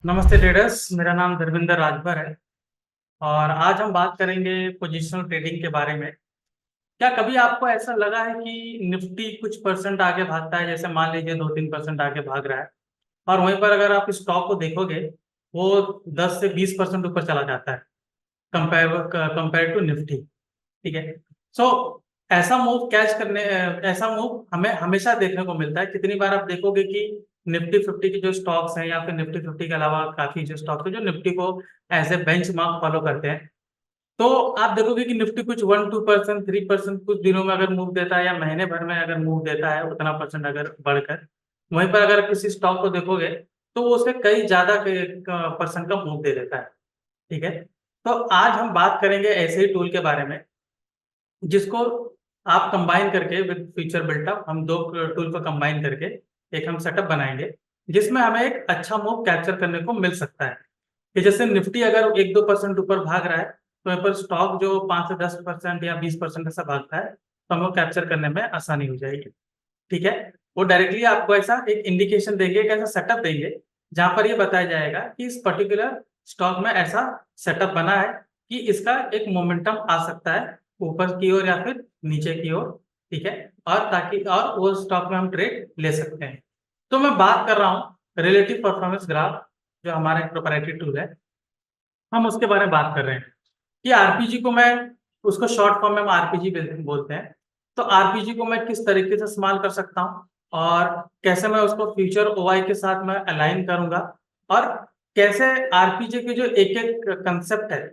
नमस्ते ट्रेडर्स, मेरा नाम धर्मेंद्र राजभर है और आज हम बात करेंगे पोजिशनल ट्रेडिंग के बारे में। क्या कभी आपको ऐसा लगा है कि निफ्टी कुछ परसेंट आगे भागता है, जैसे मान लीजिए 2-3% आगे भाग रहा है और वहीं पर अगर आप स्टॉक को देखोगे वो 10 से 20% ऊपर चला जाता है कंपेयर कंपेयर टू निफ्टी। ठीक है। सो ऐसा मूव कैच करने ऐसा मूव हमें हमेशा देखने को मिलता है। कितनी बार आप देखोगे कि निफ्टी फिफ्टी के जो स्टॉक्स हैं या फिर निफ्टी फिफ्टी के अलावा काफी जो स्टॉक्स हैं जो निफ्टी को as a benchmark follow करते हैं, तो आप देखोगे कि निफ्टी कुछ 1-2%, 3% कुछ दिनों में अगर मूव देता है या महीने भर में अगर मूव देता है उतना परसेंट अगर बढ़कर, वहीं पर अगर किसी स्टॉक को देखोगे तो वो उससे कई ज्यादा परसेंट का मूव दे देता है। ठीक है। तो आज हम बात करेंगे ऐसे ही टूल के बारे में जिसको आप कंबाइन करके विद फ्यूचर बिल्टअप, हम दो टूल को कंबाइन करके एक हम सेटअप बनाएंगे जिसमें हमें एक अच्छा मूव कैप्चर करने को मिल सकता है। कि जैसे निफ्टी अगर 1-2% ऊपर भाग रहा है तो यहाँ पर स्टॉक जो 5 से 10% या 20% ऐसा भागता है तो हमको कैप्चर करने में आसानी हो जाएगी। ठीक है। वो डायरेक्टली आपको ऐसा एक इंडिकेशन देंगे, एक ऐसा सेटअप देंगे जहां पर ये बताया जाएगा कि इस पर्टिकुलर स्टॉक में ऐसा सेटअप बना है कि इसका एक मोमेंटम आ सकता है ऊपर की ओर या फिर नीचे की ओर। ठीक है। और ताकि और वो स्टॉक में हम ट्रेड ले सकते हैं। तो मैं बात कर रहा हूँ रिलेटिव परफॉर्मेंस ग्राफ, जो हमारा एक प्रोप्राइटरी टूल है, हम उसके बारे में बात कर रहे हैं कि आरपीजी को मैं, उसको शॉर्ट फॉर्म में हम आरपीजी बोलते हैं। तो आरपीजी को मैं किस तरीके से इस्तेमाल कर सकता हूँ और कैसे मैं उसको फ्यूचर ओवाई के साथ मैं अलाइन करूंगा और कैसे आरपीजी के जो एक एक कंसेप्ट है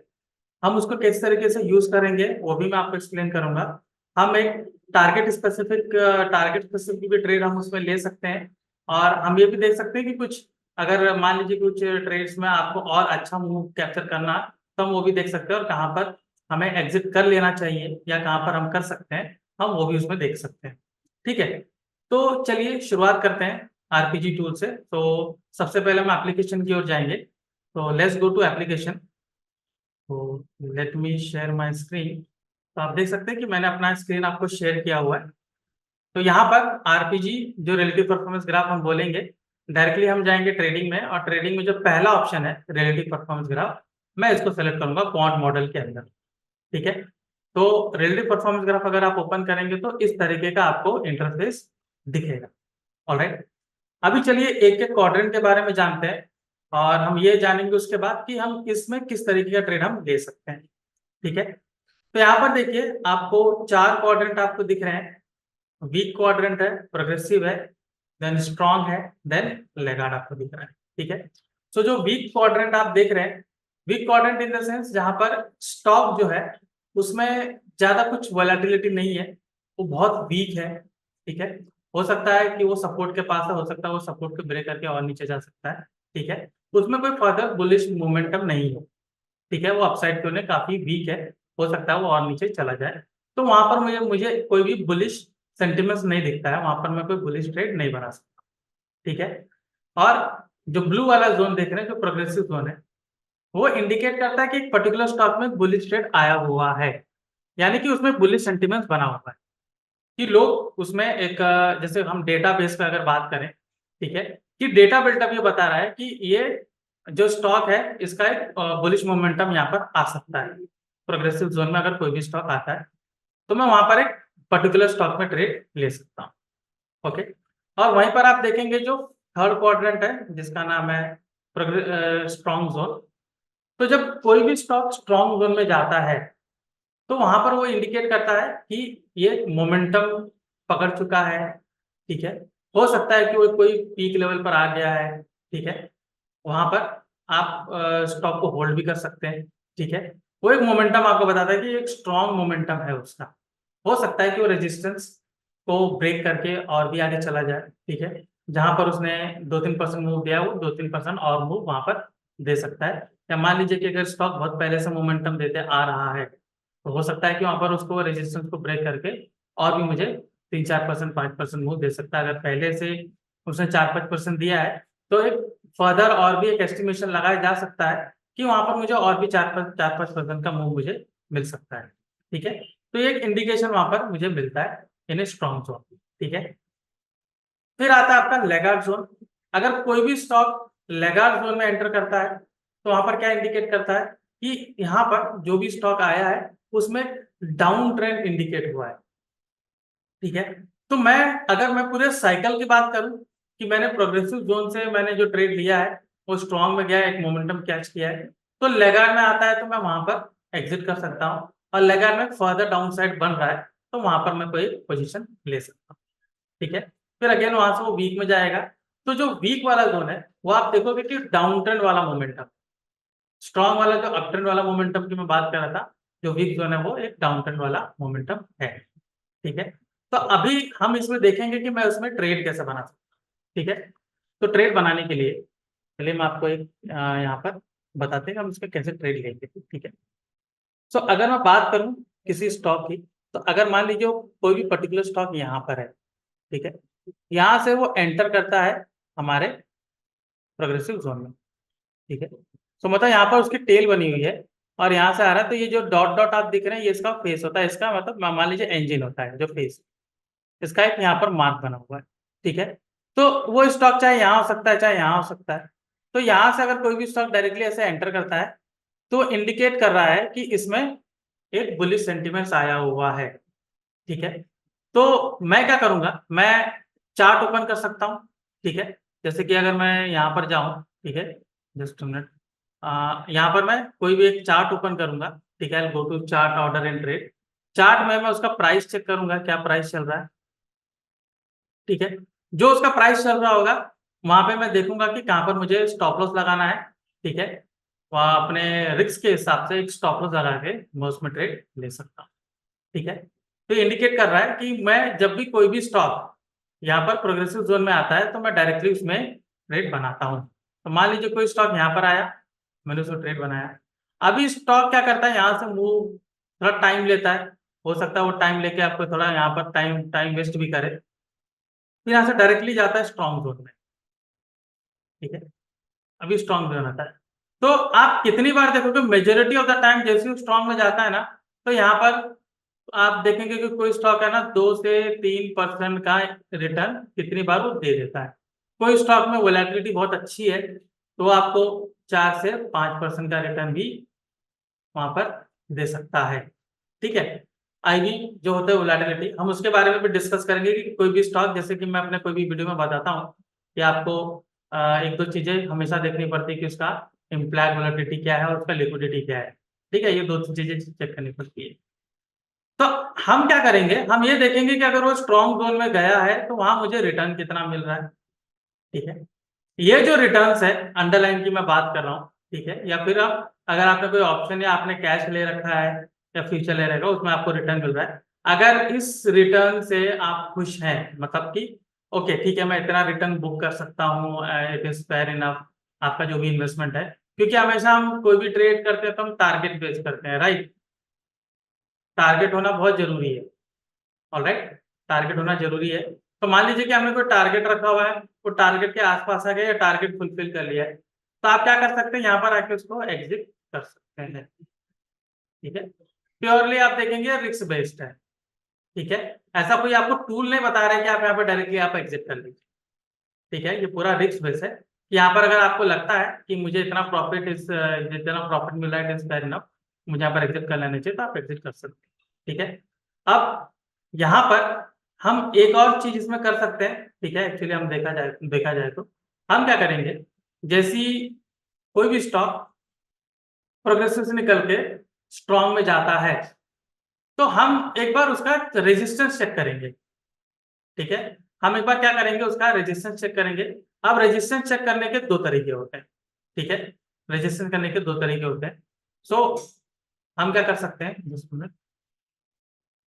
हम उसको किस तरीके से यूज करेंगे वो भी मैं आपको एक्सप्लेन करूंगा। हम एक टारगेट स्पेसिफिक भी ट्रेड हम उसमें ले सकते हैं और हम ये भी देख सकते हैं कि कुछ अगर मान लीजिए कुछ ट्रेड्स में आपको और अच्छा मूव कैप्चर करना है, तो हम वो भी देख सकते हैं और कहाँ पर हमें एग्जिट कर लेना चाहिए या कहाँ पर हम कर सकते हैं, हम वो भी उसमें देख सकते हैं। ठीक है। तो चलिए शुरुआत करते हैं आरपीजी टूल से। तो सबसे पहले हम एप्लीकेशन की ओर जाएंगे। तो लेट्स गो टू एप्लीकेशन। तो let me share my screen. तो आप देख सकते हैं कि मैंने अपना स्क्रीन आपको शेयर किया हुआ है। तो यहाँ पर आरपीजी जो रिलेटिव परफॉर्मेंस ग्राफ हम बोलेंगे, डायरेक्टली हम जाएंगे ट्रेडिंग में और ट्रेडिंग में जो पहला ऑप्शन है रिलेटिव परफॉर्मेंस ग्राफ, मैं इसको सेलेक्ट करूंगा क्वांट मॉडल के अंदर। ठीक है। तो रिलेटिव परफॉर्मेंस ग्राफ अगर आप ओपन करेंगे तो इस तरीके का आपको इंटरफेस दिखेगा। ऑलराइट। अभी चलिए एक एक क्वाड्रेंट के बारे में जानते हैं और हम ये जानेंगे उसके बाद कि हम इसमें किस तरीके का ट्रेड हम ले सकते हैं। ठीक है। तो यहाँ पर देखिए आपको चार क्वाड्रेंट आपको दिख रहे हैं। वीक क्वाड्रेंट है, प्रोग्रेसिव है, देन स्ट्रॉन्ग है, देन लेगार्ड आपको दिख रहा है। ठीक है। सो जो वीक क्वाड्रेंट आप देख रहे हैं, weak quadrant in the sense जहां पर स्टॉक जो है उसमें ज्यादा कुछ वोलेटिलिटी नहीं है, वो बहुत वीक है। ठीक है। हो सकता है कि वो सपोर्ट के पास है, हो सकता है वो सपोर्ट को ब्रेक करके और नीचे जा सकता है। ठीक है। उसमें कोई फर्दर बुलिश मोमेंटम नहीं है। ठीक है। वो अपसाइड की ओर काफी वीक है, हो सकता है वो और नीचे चला जाए। तो वहां पर मुझे मुझे कोई भी बुलिश सेंटिमेंट्स नहीं दिखता है, वहां पर मैं कोई बुलिश ट्रेड नहीं बना सकता। ठीक है। और जो ब्लू वाला जोन देख रहे हैं, जो प्रोग्रेसिव जोन है, वो इंडिकेट करता है कि एक पर्टिकुलर स्टॉक में बुलिश ट्रेड आया हुआ है, यानी कि उसमें बुलिश सेंटिमेंट्स बना हुआ है कि लोग उसमें एक जैसे हम डेटा बेस पे अगर बात करें, ठीक है, कि डेटा बिल्टअप ये बता रहा है कि ये जो स्टॉक है इसका एक बुलिश मोमेंटम यहाँ पर आ सकता है। प्रोग्रेसिव जोन में अगर कोई भी स्टॉक आता है तो मैं वहां पर एक पर्टिकुलर स्टॉक में ट्रेड ले सकता हूँ। ओके। और वहीं पर आप देखेंगे जो थर्ड क्वाड्रेंट है जिसका नाम है स्ट्रॉन्ग जोन। तो जब कोई भी स्टॉक स्ट्रॉन्ग जोन में जाता है तो वहां पर वो इंडिकेट करता है कि ये मोमेंटम पकड़ चुका है। ठीक है। हो सकता है कि वो कोई पीक लेवल पर आ गया है। ठीक है। वहां पर आप स्टॉक को होल्ड भी कर सकते हैं। ठीक है। वो एक मोमेंटम आपको बताता है कि एक स्ट्रॉन्ग मोमेंटम है उसका। हो सकता है कि वो रेजिस्टेंस को ब्रेक करके और भी आगे चला जाए। ठीक है। जहां पर उसने 2-3% मूव दिया, वो 2-3% और मूव वहां पर दे सकता है। या मान लीजिए कि अगर स्टॉक बहुत पहले से मोमेंटम देते आ रहा है तो हो सकता है कि वहां पर उसको रेजिस्टेंस को ब्रेक करके और भी मुझे 3-4%, 5% मूव दे सकता है। अगर पहले से उसने 4-5% दिया है तो एक फर्दर और भी एक एस्टिमेशन लगाया जा सकता है कि वहां पर मुझे और भी 4-5% का मूव मुझे मिल सकता है। ठीक है। तो ये एक इंडिकेशन वहां पर मुझे मिलता है इन स्ट्रॉन्ग जोन। ठीक है। फिर आता है आपका लेगार्ड जोन। अगर कोई भी स्टॉक लैगार्ड जोन में एंटर करता है तो वहां पर क्या इंडिकेट करता है कि यहाँ पर जो भी स्टॉक आया है उसमें डाउन ट्रेंड इंडिकेट हुआ है। ठीक है, तो अगर मैं पूरे साइकिल की बात करूं कि मैंने प्रोग्रेसिव जोन से मैंने जो ट्रेड लिया है वो स्ट्रॉन्ग में गया है, एक मोमेंटम कैच किया है, तो लेगार में आता है तो मैं वहां पर एग्जिट कर सकता हूं, और लेगार में फर्दर डाउन साइड बन रहा है तो वहां पर मैं कोई पोजीशन ले सकता हूँ। ठीक है, फिर अगेन वहां से वो वीक में जाएगा, तो जो वीक वाला जोन है वो आप देखोगे कि डाउन ट्रेंड वाला मोमेंटम, स्ट्रॉन्ग वाला जो अप ट्रेंड वाला मोमेंटम की मैं बात कर रहा था, जो वीक जोन है वो एक डाउन ट्रेंड वाला मोमेंटम है। ठीक है, तो अभी हम इसमें देखेंगे कि मैं उसमें ट्रेड कैसे बना सकता हूँ। ठीक है, तो ट्रेड बनाने के लिए पहले मैं आपको एक यहाँ पर बताते हैं कि हम इसमें कैसे ट्रेड लेंगे। ठीक है, सो अगर मैं बात करूं किसी स्टॉक की, तो अगर मान लीजिए कोई भी पर्टिकुलर स्टॉक यहाँ पर है, ठीक है, यहाँ से वो एंटर करता है हमारे प्रोग्रेसिव जोन में। ठीक है, तो मतलब यहाँ पर उसकी टेल बनी हुई है और यहाँ से आ रहा है, तो ये जो डॉट डॉट आप दिख रहे हैं ये इसका फेस होता है, इसका मतलब मान लीजिए इंजन होता है जो फेस, इसका एक यहाँ पर मार्क बना हुआ है। ठीक है, तो वो स्टॉक चाहे यहाँ हो सकता है चाहे यहाँ हो सकता है, तो यहाँ से अगर कोई भी स्टॉक डायरेक्टली ऐसे एंटर करता है तो इंडिकेट कर रहा है कि इसमें एक बुलिश सेंटिमेंट्स आया हुआ है। ठीक है, तो मैं क्या करूंगा, मैं चार्ट ओपन कर सकता हूँ। ठीक है, जैसे कि अगर मैं यहाँ पर जाऊं, ठीक है, जस्ट मिनट, यहाँ पर मैं कोई भी एक चार्ट ओपन करूंगा। ठीक है, go to chart order and trade, chart में मैं उसका प्राइस चेक करूंगा क्या प्राइस चल रहा है। ठीक है, जो उसका प्राइस चल रहा होगा वहां पे मैं देखूंगा कि कहाँ पर मुझे स्टॉप लॉस लगाना है। ठीक है, वहाँ अपने रिस्क के हिसाब से एक स्टॉप लॉस लगा के मैं उसमें ट्रेड ले सकता हूँ। ठीक है, तो इंडिकेट कर रहा है कि मैं जब भी कोई भी स्टॉक यहाँ पर प्रोग्रेसिव जोन में आता है तो मैं डायरेक्टली उसमें ट्रेड बनाता हूँ। तो मान लीजिए कोई स्टॉक यहाँ पर आया, मैंने उसको ट्रेड बनाया, अभी स्टॉक क्या करता है यहाँ से मूव, थोड़ा टाइम लेता है, हो सकता है वो टाइम लेके आपको थोड़ा यहाँ पर टाइम टाइम वेस्ट भी करे, फिर यहाँ से डायरेक्टली जाता है स्ट्रॉन्ग जोन में। ठीक है, अभी स्ट्रॉन्ग जोन आता है, तो आप कितनी बार देखोगे मेजोरिटी ऑफ द टाइम जैसे ही स्ट्रॉन्ग में जाता है ना, तो यहाँ पर आप देखेंगे कि कोई स्टॉक है ना 2 से 3% का रिटर्न कितनी बार वो दे देता है। कोई स्टॉक में वोलेटिलिटी बहुत अच्छी है तो आपको 4 से 5% का रिटर्न भी वहां पर दे सकता है। ठीक है, आईवी जो होता है वोलेटिलिटी, हम उसके बारे में भी डिस्कस करेंगे कि कोई भी स्टॉक, जैसे कि मैं अपने कोई भी वीडियो में बताता हूँ कि आपको एक दो चीजें हमेशा देखनी पड़ती है कि उसका इम्प्लाइड वोलेटिलिटी क्या है और उसका लिक्विडिटी क्या है। ठीक है, ये दो चीजें चेक करनी पड़ती है। तो हम क्या करेंगे, हम ये देखेंगे कि अगर वो स्ट्रॉन्ग जोन में गया है तो वहां मुझे रिटर्न कितना मिल रहा है। ठीक है, ये जो रिटर्न्स है अंडरलाइन की मैं बात कर रहा हूँ। ठीक है, या फिर आप अगर आपने कोई ऑप्शन या आपने कैश ले रखा है या फ्यूचर ले रखा है उसमें आपको रिटर्न मिल रहा है, अगर इस रिटर्न से आप खुश हैं, मतलब कि ओके ठीक है मैं इतना रिटर्न बुक कर सकता हूँ, इट इज फेयर इनफ, आपका जो भी इन्वेस्टमेंट है, क्योंकि हमेशा हम कोई भी ट्रेड करते हैं तो हम टारगेट बेस करते हैं, राइट, टारगेट होना बहुत जरूरी है। ऑलराइट, टारगेट होना जरूरी है। तो मान लीजिए कि हमने कोई टारगेट रखा हुआ है, वो टारगेट के आसपास आ गया या टारगेट फुलफिल कर लिया है, तो आप क्या कर सकते हैं, यहाँ पर आके उसको एग्जिट कर सकते हैं। ठीक है, प्योरली आप देखेंगे रिस्क बेस्ड है। ठीक है, ऐसा कोई आपको टूल नहीं बता रहा है कि आप यहाँ पर डायरेक्टली आप एग्जिट कर लीजिए। ठीक है, ये पूरा रिस्क बेस्ड है कि यहाँ पर अगर आपको लगता है कि मुझे इतना प्रॉफिट जितना प्रॉफिट मिल रहा है इज फेयर इनफ, मुझे यहाँ पर एग्जिट कर लेना चाहिए, तो आप एग्जिट कर सकते हैं। ठीक है, अब यहाँ पर हम एक और चीज इसमें कर सकते हैं। ठीक है, एक्चुअली हम देखा जाए तो हम क्या करेंगे, जैसी कोई भी स्टॉक प्रोग्रेसिव से निकल के स्ट्रॉन्ग में जाता है तो हम एक बार उसका रेजिस्टेंस चेक करेंगे। ठीक है, हम एक बार क्या करेंगे उसका रेजिस्टेंस चेक करेंगे। अब रेजिस्टेंस चेक करने के दो तरीके होते हैं। ठीक है, रेजिस्टेंस करने के दो तरीके होते हैं। सो हम क्या कर सकते हैं, जिसमें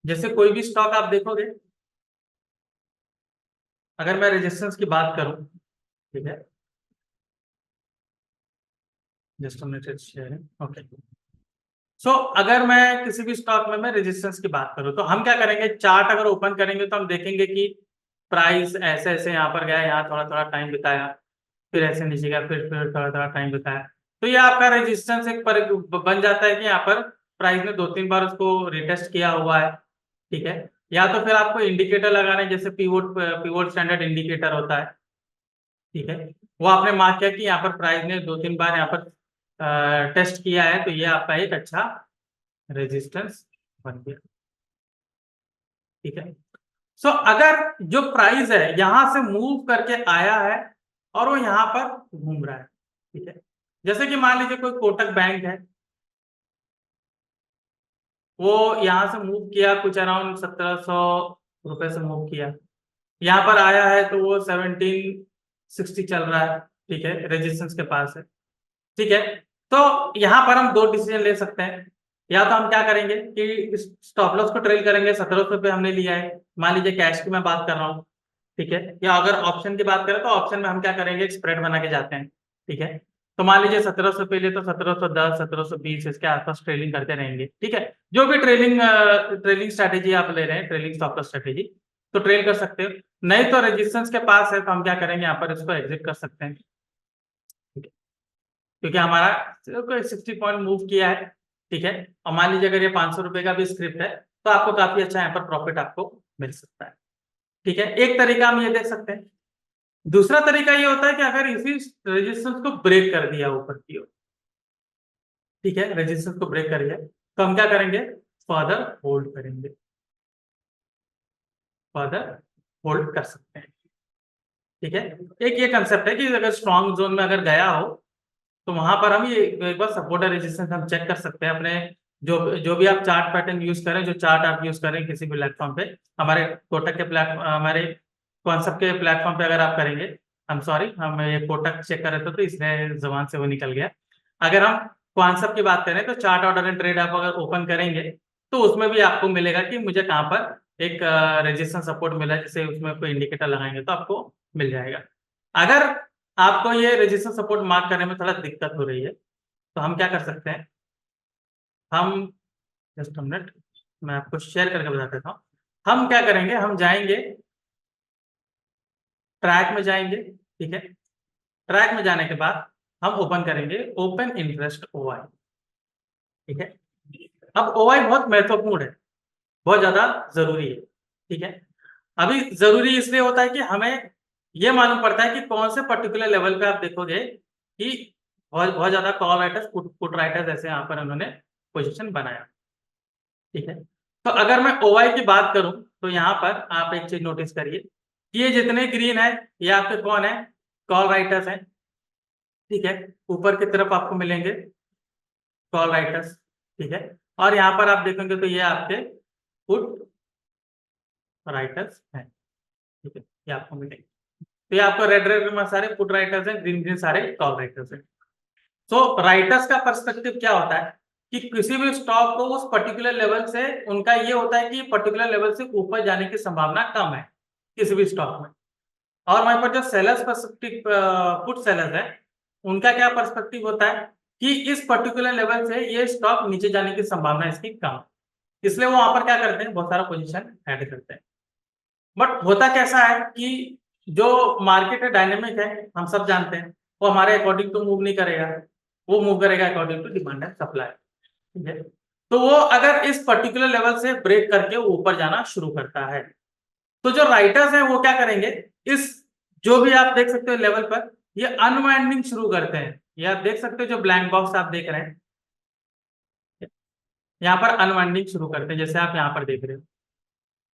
जैसे कोई भी स्टॉक आप देखोगे, अगर मैं रेजिस्टेंस की बात करूं, ठीक है, जस्ट मिनट शेयर, ओके, सो अगर मैं किसी भी स्टॉक में मैं रेजिस्टेंस की बात करूं तो हम क्या करेंगे, चार्ट अगर ओपन करेंगे तो हम देखेंगे कि प्राइस ऐसे ऐसे यहाँ पर गया, यहाँ थोड़ा थोड़ा टाइम बिताया, फिर ऐसे नीचे गया, फिर थोड़ा थोड़ा टाइम बिताया, तो ये आपका रेजिस्टेंस एक बन जाता है कि यहाँ पर प्राइस ने 2-3 बार उसको रिटेस्ट किया हुआ है। ठीक है, या तो फिर आपको इंडिकेटर लगाना है, जैसे पीवोट पीवोट स्टैंडर्ड इंडिकेटर होता है। ठीक है, वो आपने मार्क किया कि यहाँ पर प्राइस ने 2-3 बार यहाँ पर टेस्ट किया है, तो ये आपका एक अच्छा रेजिस्टेंस बन गया। ठीक है। सो अगर जो प्राइस है यहां से मूव करके आया है और वो यहाँ पर घूम रहा है, ठीक है, जैसे कि मान लीजिए कोई कोटक बैंक है, वो यहां से मूव किया कुछ अराउंड 1700 रुपए से मूव किया, यहाँ पर आया है तो वो 1760 चल रहा है, ठीक है, रेजिस्टेंस के पास है। ठीक है। तो यहाँ पर हम दो डिसीजन ले सकते हैं। या तो हम क्या करेंगे कि स्टॉप लॉस को ट्रेल करेंगे, 1700 पे हमने लिया है, मान लीजिए कैश की मैं बात कर रहा हूँ, ठीक है, या अगर ऑप्शन की बात करें तो ऑप्शन में हम क्या करेंगे, एक स्प्रेड बना के जाते हैं। ठीक है। तो मान लीजिए 1700 पे लिए तो 1710 1720 इसके आसपास ट्रेलिंग करते रहेंगे। ठीक है। जो भी ट्रेलिंग स्ट्रैटेजी आप ले रहे हैं, ट्रेलिंग स्टॉप लॉस स्ट्रैटेजी, तो ट्रेल कर सकते हो। नहीं तो रेजिस्टेंस के पास है तो हम क्या करेंगे, यहाँ पर इसको एग्जिट कर सकते हैं, क्योंकि हमारा 60 पॉइंट मूव किया है। ठीक है। और मान लीजिए अगर ये 500 रुपए का भी स्क्रिप्ट है तो आपको काफी अच्छा यहाँ पर प्रॉफिट आपको मिल सकता है। ठीक है। एक तरीका हम ये देख सकते हैं। दूसरा तरीका ये होता है कि अगर इसी रेजिस्टेंस को ब्रेक कर दिया ऊपर की ओर, ठीक है, रेजिस्टेंस को ब्रेक करिए, तो हम क्या करेंगे, फर्दर होल्ड करेंगे, फर्दर होल्ड कर सकते हैं। ठीक है। एक ये कंसेप्ट है कि अगर स्ट्रॉन्ग जोन में अगर गया हो तो वहां पर हम ये एक बार सपोर्ट और रेजिस्टेंस हम चेक कर सकते हैं अपने, जो जो भी आप चार्ट पैटर्न यूज करें, जो चार्ट आप यूज करें किसी भी प्लेटफॉर्म पे, हमारे कोटक के हमारे कॉन्सेप्ट के प्लेटफॉर्म पे अगर आप करेंगे, हम सॉरी हम ये कोटक चेक कर रहे थे तो इसलिए जबान से वो निकल गया। अगर हम कॉन्सेप्ट की बात करें तो चार्ट ऑर्डर एंड ट्रेड आप अगर ओपन करेंगे तो उसमें भी आपको मिलेगा कि मुझे कहाँ पर एक रेजिस्टेंस सपोर्ट मिला है, जैसे उसमें कोई इंडिकेटर लगाएंगे तो आपको मिल जाएगा। अगर आपको ये रेजिस्टेंस सपोर्ट मार्क करने में थोड़ा दिक्कत हो रही है तो हम क्या कर सकते हैं, हम जस्ट मिनट मैं आपको शेयर करके बता देता हूँ। हम क्या करेंगे, हम जाएंगे ट्रैक में जाएंगे, ठीक है, ट्रैक में जाने के बाद हम ओपन करेंगे ओपन इंटरेस्ट ओआई। ठीक है। अब ओआई बहुत महत्वपूर्ण है, बहुत ज्यादा जरूरी है। ठीक है। अभी जरूरी इसलिए होता है कि हमें यह मालूम पड़ता है कि कौन से पर्टिकुलर लेवल पे आप देखोगे कि बहुत बहुत ज्यादा कॉल राइटर्स पुट राइटर्स ऐसे यहाँ पर उन्होंने पोजीशन बनाया। ठीक है। तो अगर मैं ओवाई की बात करूं तो यहाँ पर आप एक चीज नोटिस करिए कि ये जितने ग्रीन है ये आपके कौन है, कॉल राइटर्स हैं। ठीक है। ऊपर की तरफ आपको मिलेंगे कॉल राइटर्स। ठीक है। और यहाँ पर आप देखेंगे तो ये आपके पुट राइटर्स हैं। ठीक है। ये आपको मिलेंगे, तो ये आपको रेड रेड में सारे पुट राइटर्स हैं, ग्रीन ग्रीन सारे कॉल राइटर्स हैं। तो राइटर्स का पर्सपेक्टिव क्या होता है कि किसी भी स्टॉक को उस पर्टिकुलर लेवल से, उनका ये होता है कि पर्टिकुलर लेवल से ऊपर जाने की संभावना कम है किसी भी स्टॉक में। और वहां पर जो सेलर्स पर्सपेक्टिव, पुट सेलर्स है, उनका क्या पर्सपेक्टिव होता है कि इस पर्टिकुलर लेवल से ये स्टॉक नीचे जाने की संभावना इसकी कम है, इसलिए वो वहां पर क्या करते हैं, बहुत सारा पोजीशन ऐड करते हैं। बट होता कैसा है कि जो मार्केट है डायनेमिक है, हम सब जानते हैं, वो हमारे अकॉर्डिंग टू मूव नहीं करेगा, वो मूव करेगा according to demand and supply. ठीक है। तो वो अगर इस पर्टिकुलर लेवल से ब्रेक करके ऊपर जाना शुरू करता है तो जो राइटर्स हैं वो क्या करेंगे, इस जो भी आप देख सकते हो लेवल पर ये अनवाइंडिंग शुरू करते हैं। ये आप देख सकते हो जो ब्लैंक बॉक्स आप देख रहे हैं, यहाँ पर अनवाइंडिंग शुरू करते हैं, जैसे आप यहाँ पर देख रहे हो।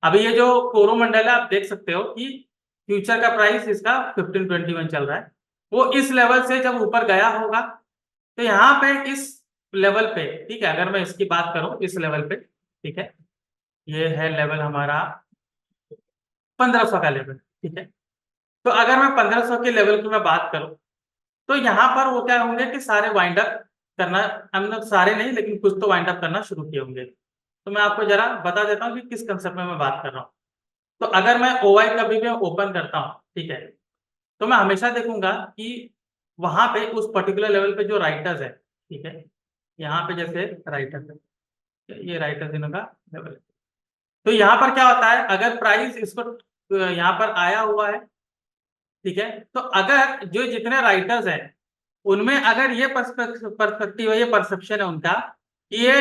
अभी ये जो कोरोमंडल है आप देख सकते हो कि फ्यूचर का प्राइस इसका 1521 चल रहा है, वो इस लेवल से जब ऊपर गया होगा तो यहाँ पे इस लेवल पे, ठीक है, अगर मैं इसकी बात करूं इस लेवल पे, ठीक है, ये है लेवल हमारा 1500 का लेवल। ठीक है। तो अगर मैं 1500 के लेवल की मैं बात करूं तो यहाँ पर वो क्या होंगे कि सारे वाइंड अप करना, हम सारे नहीं लेकिन कुछ तो वाइंड अप करना शुरू किए होंगे। तो मैं आपको जरा बता देता हूँ कि किस कंसेप्ट में मैं बात कर रहा हूँ। तो अगर मैं ओवाई कभी भी ओपन करता हूँ, ठीक है, तो मैं हमेशा देखूंगा कि वहां पे उस पर्टिकुलर लेवल पे जो राइटर्स है, ठीक है, यहाँ पे जैसे राइटर्स है, ये राइटर्स इनका लेवल है। तो यहाँ पर क्या होता है, अगर प्राइस इसको यहाँ पर आया हुआ है, ठीक है, तो अगर जो जितने राइटर्स हैं उनमें अगर ये पर्सपेक्टिव है, ये परसेप्शन है उनका कि ये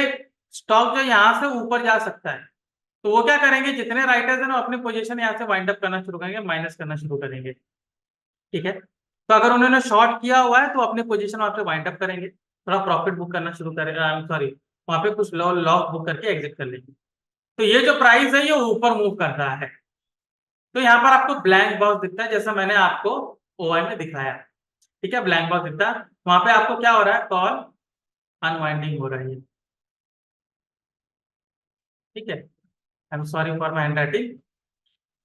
स्टॉक जो यहाँ से ऊपर जा सकता है, तो वो क्या करेंगे, जितने राइटर्स हैं ना अपनी पोजीशन यहाँ से वाइंड अप करना शुरू करेंगे, माइनस करना शुरू करेंगे। ठीक है। तो अगर उन्होंने शॉर्ट किया हुआ है तो अपनी पोजीशन वहां पे वाइंड अप करेंगे, थोड़ा प्रॉफिट बुक करना शुरू करें, सॉरी वहां पे कुछ लॉस बुक करके एग्जिट कर लेंगे। तो ये जो प्राइस है ये ऊपर मूव कर रहा है, तो यहाँ पर आपको ब्लैंक बॉक्स दिखता है जैसा मैंने आपको ओआई में दिखाया। ठीक है, ब्लैंक बॉक्स दिखता है, वहां पे आपको क्या हो रहा है, कॉल अनवाइंडिंग हो रही है। ठीक है, आई am sorry for my handwriting.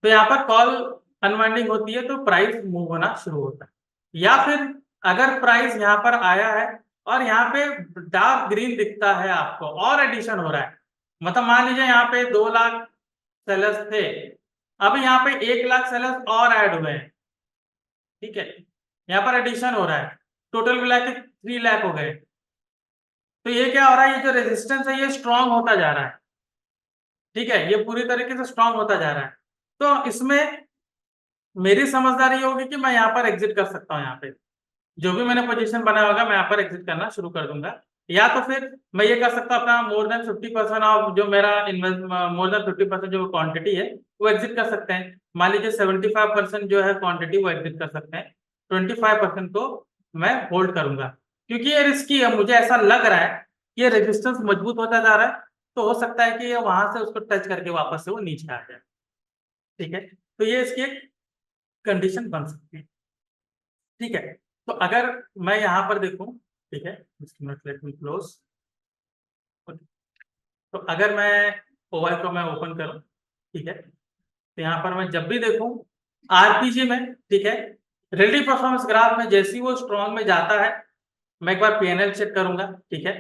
तो यहाँ पर कॉल अनवाइंडिंग होती है तो प्राइस मूव होना शुरू होता है। या फिर अगर प्राइस यहाँ पर आया है और यहाँ पे डार्क ग्रीन दिखता है आपको और एडिशन हो रहा है, मतलब मान लीजिए यहाँ पे 2 लाख सेलर्स थे, अब यहाँ पे 1 लाख सेलर्स और ऐड हुए हैं। ठीक है, यहाँ पर एडिशन हो रहा है, टोटल मिला के 3 लाख हो गए। तो ये क्या हो रहा है, ये जो रेजिस्टेंस है ये स्ट्रांग होता जा रहा है। ठीक है, ये पूरी तरीके से स्ट्रांग होता जा रहा है। तो इसमें मेरी समझदारी होगी कि मैं यहाँ पर एग्जिट कर सकता हूँ, यहाँ पे जो भी मैंने पोजीशन बनाया होगा मैं यहाँ पर एग्जिट करना शुरू कर दूंगा। या तो फिर मैं ये कर सकता हूँ, अपना मोर देन 50% ऑफ जो मेरा इन्वेस्ट, मोर देन 50% जो क्वांटिटी है वो एग्जिट कर सकते हैं। मान लीजिए 75% जो है क्वांटिटी वो एग्जिट कर सकते हैं, 25% को मैं होल्ड करूंगा, क्योंकि ये रिस्की है। मुझे ऐसा लग रहा है कि ये रेजिस्टेंस मजबूत होता जा रहा है, तो हो सकता है कि ये वहां से उसको टच करके वापस से वो नीचे आ जाए। ठीक है, तो ये इसकी एक कंडीशन बन सकती है। ठीक है, तो अगर मैं यहाँ पर देखूं, ठीक है, लेट मी क्लोज। तो अगर मैं ओवाई को मैं ओपन करूं, ठीक है, तो यहाँ पर मैं जब भी देखूं आरपीजी में, ठीक है, रिलेटिव परफॉर्मेंस ग्राफ में जैसे ही वो स्ट्रॉन्ग में जाता है मैं एक बार पीएनएल चेक करूंगा। ठीक है,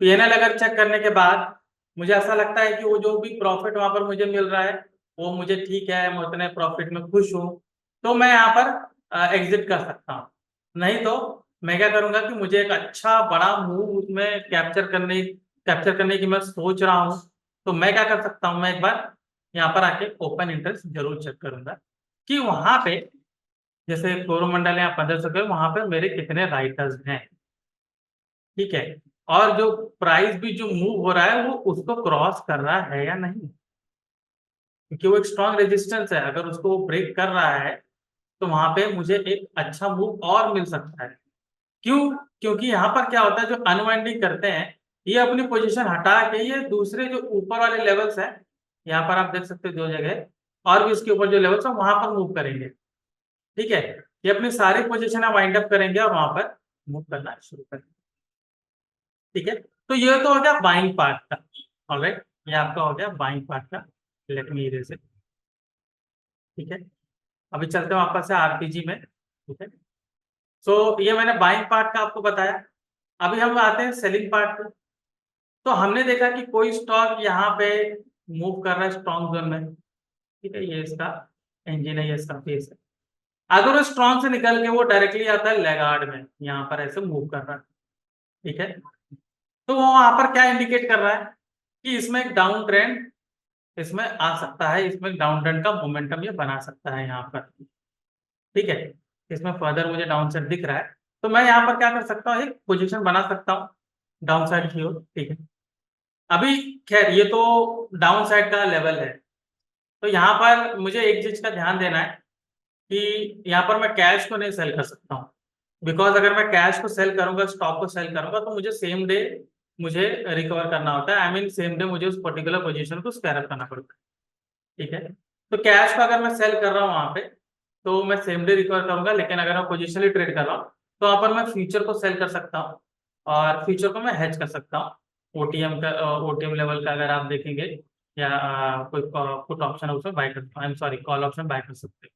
पीएनएल अगर चेक करने के बाद मुझे ऐसा लगता है कि वो जो भी प्रॉफिट वहां पर मुझे मिल रहा है वो मुझे ठीक है, मैं उतने प्रॉफिट में खुश हूं, तो मैं यहाँ पर एग्जिट कर सकता हूँ। नहीं तो मैं क्या करूंगा कि मुझे एक अच्छा बड़ा मूव उसमें कैप्चर करने की मैं सोच रहा हूँ, तो मैं क्या कर सकता हूँ, मैं एक बार यहाँ पर आके ओपन इंटरेस्ट जरूर चेक करूंगा कि वहां पे जैसे कोरोमंडल या 1500 वहां पे मेरे कितने राइटर्स हैं। ठीक है, और जो प्राइस भी जो मूव हो रहा है वो उसको क्रॉस कर रहा है या नहीं, क्योंकि वो एक स्ट्रॉन्ग रेजिस्टेंस है, अगर उसको वो ब्रेक कर रहा है तो वहां पे मुझे एक अच्छा मूव और मिल सकता है। क्यों? क्योंकि यहाँ पर क्या होता है, जो अनवाइंडिंग करते हैं ये अपनी पोजीशन हटा के ये दूसरे जो ऊपर वाले लेवल्स हैं, यहाँ पर आप देख सकते हो 2 जगह, और भी इसके ऊपर जो लेवल्स है वहां पर मूव करेंगे। ठीक है, ये अपनी सारी पोजीशन वाइंड अप करेंगे और वहां पर मूव करना शुरू करेंगे। ठीक है, तो ये तो हो गया बाइंग पार्ट का। ऑलराइट, ये आपका हो गया बाइंग पार्ट का। Let me erase it. ठीक है, अभी चलते हैं वापस से आरपीजी में। ठीक है, सो ये मैंने बाइंग पार्ट का आपको बताया। अभी हम आते हैं सेलिंग पार्ट पे। तो हमने देखा कि कोई स्टॉक यहाँ पे मूव कर रहा है स्ट्रॉन्ग जोन में। ठीक है, ये इसका इंजन है, ये इसका फेस है। अगर वो स्ट्रॉन्ग से निकल के वो डायरेक्टली आता है लैगार्ड में, यहाँ पर ऐसे मूव कर रहा है। ठीक है, तो वो वहां पर क्या इंडिकेट कर रहा है कि इसमें एक डाउन ट्रेंड इसमें आ सकता है, इसमें डाउन ट्रेंड का मोमेंटम ये बना सकता है यहाँ पर। ठीक है, इसमें फर्दर मुझे डाउन साइड दिख रहा है, तो मैं यहाँ पर क्या कर सकता हूँ, एक पोजीशन बना सकता हूँ डाउन साइड की ओर। ठीक है, अभी खैर ये तो डाउन साइड का लेवल है, तो यहाँ पर मुझे एक चीज का ध्यान देना है कि यहाँ पर मैं कैश को नहीं सेल कर सकता हूँ, बिकॉज अगर मैं कैश को सेल करूंगा, स्टॉक को सेल करूंगा, तो मुझे सेम डे मुझे रिकवर करना होता है। आई मीन सेम डे मुझे उस पर्टिकुलर पोजीशन को स्क्वायर अप करना पड़ता है। ठीक है, तो कैश को अगर मैं सेल कर रहा हूँ वहां पे तो मैं सेम डे रिकवर करूंगा, लेकिन अगर मैं पोजिशनली ट्रेड कर रहा हूँ तो वहां पर मैं फ्यूचर को सेल कर सकता हूँ और फ्यूचर को मैं हेज कर सकता हूँ। ओटीएम लेवल का अगर आप देखेंगे, या कोई पुट ऑप्शन है उसमें बाय कर, I am sorry call option buy कर सकते हैं।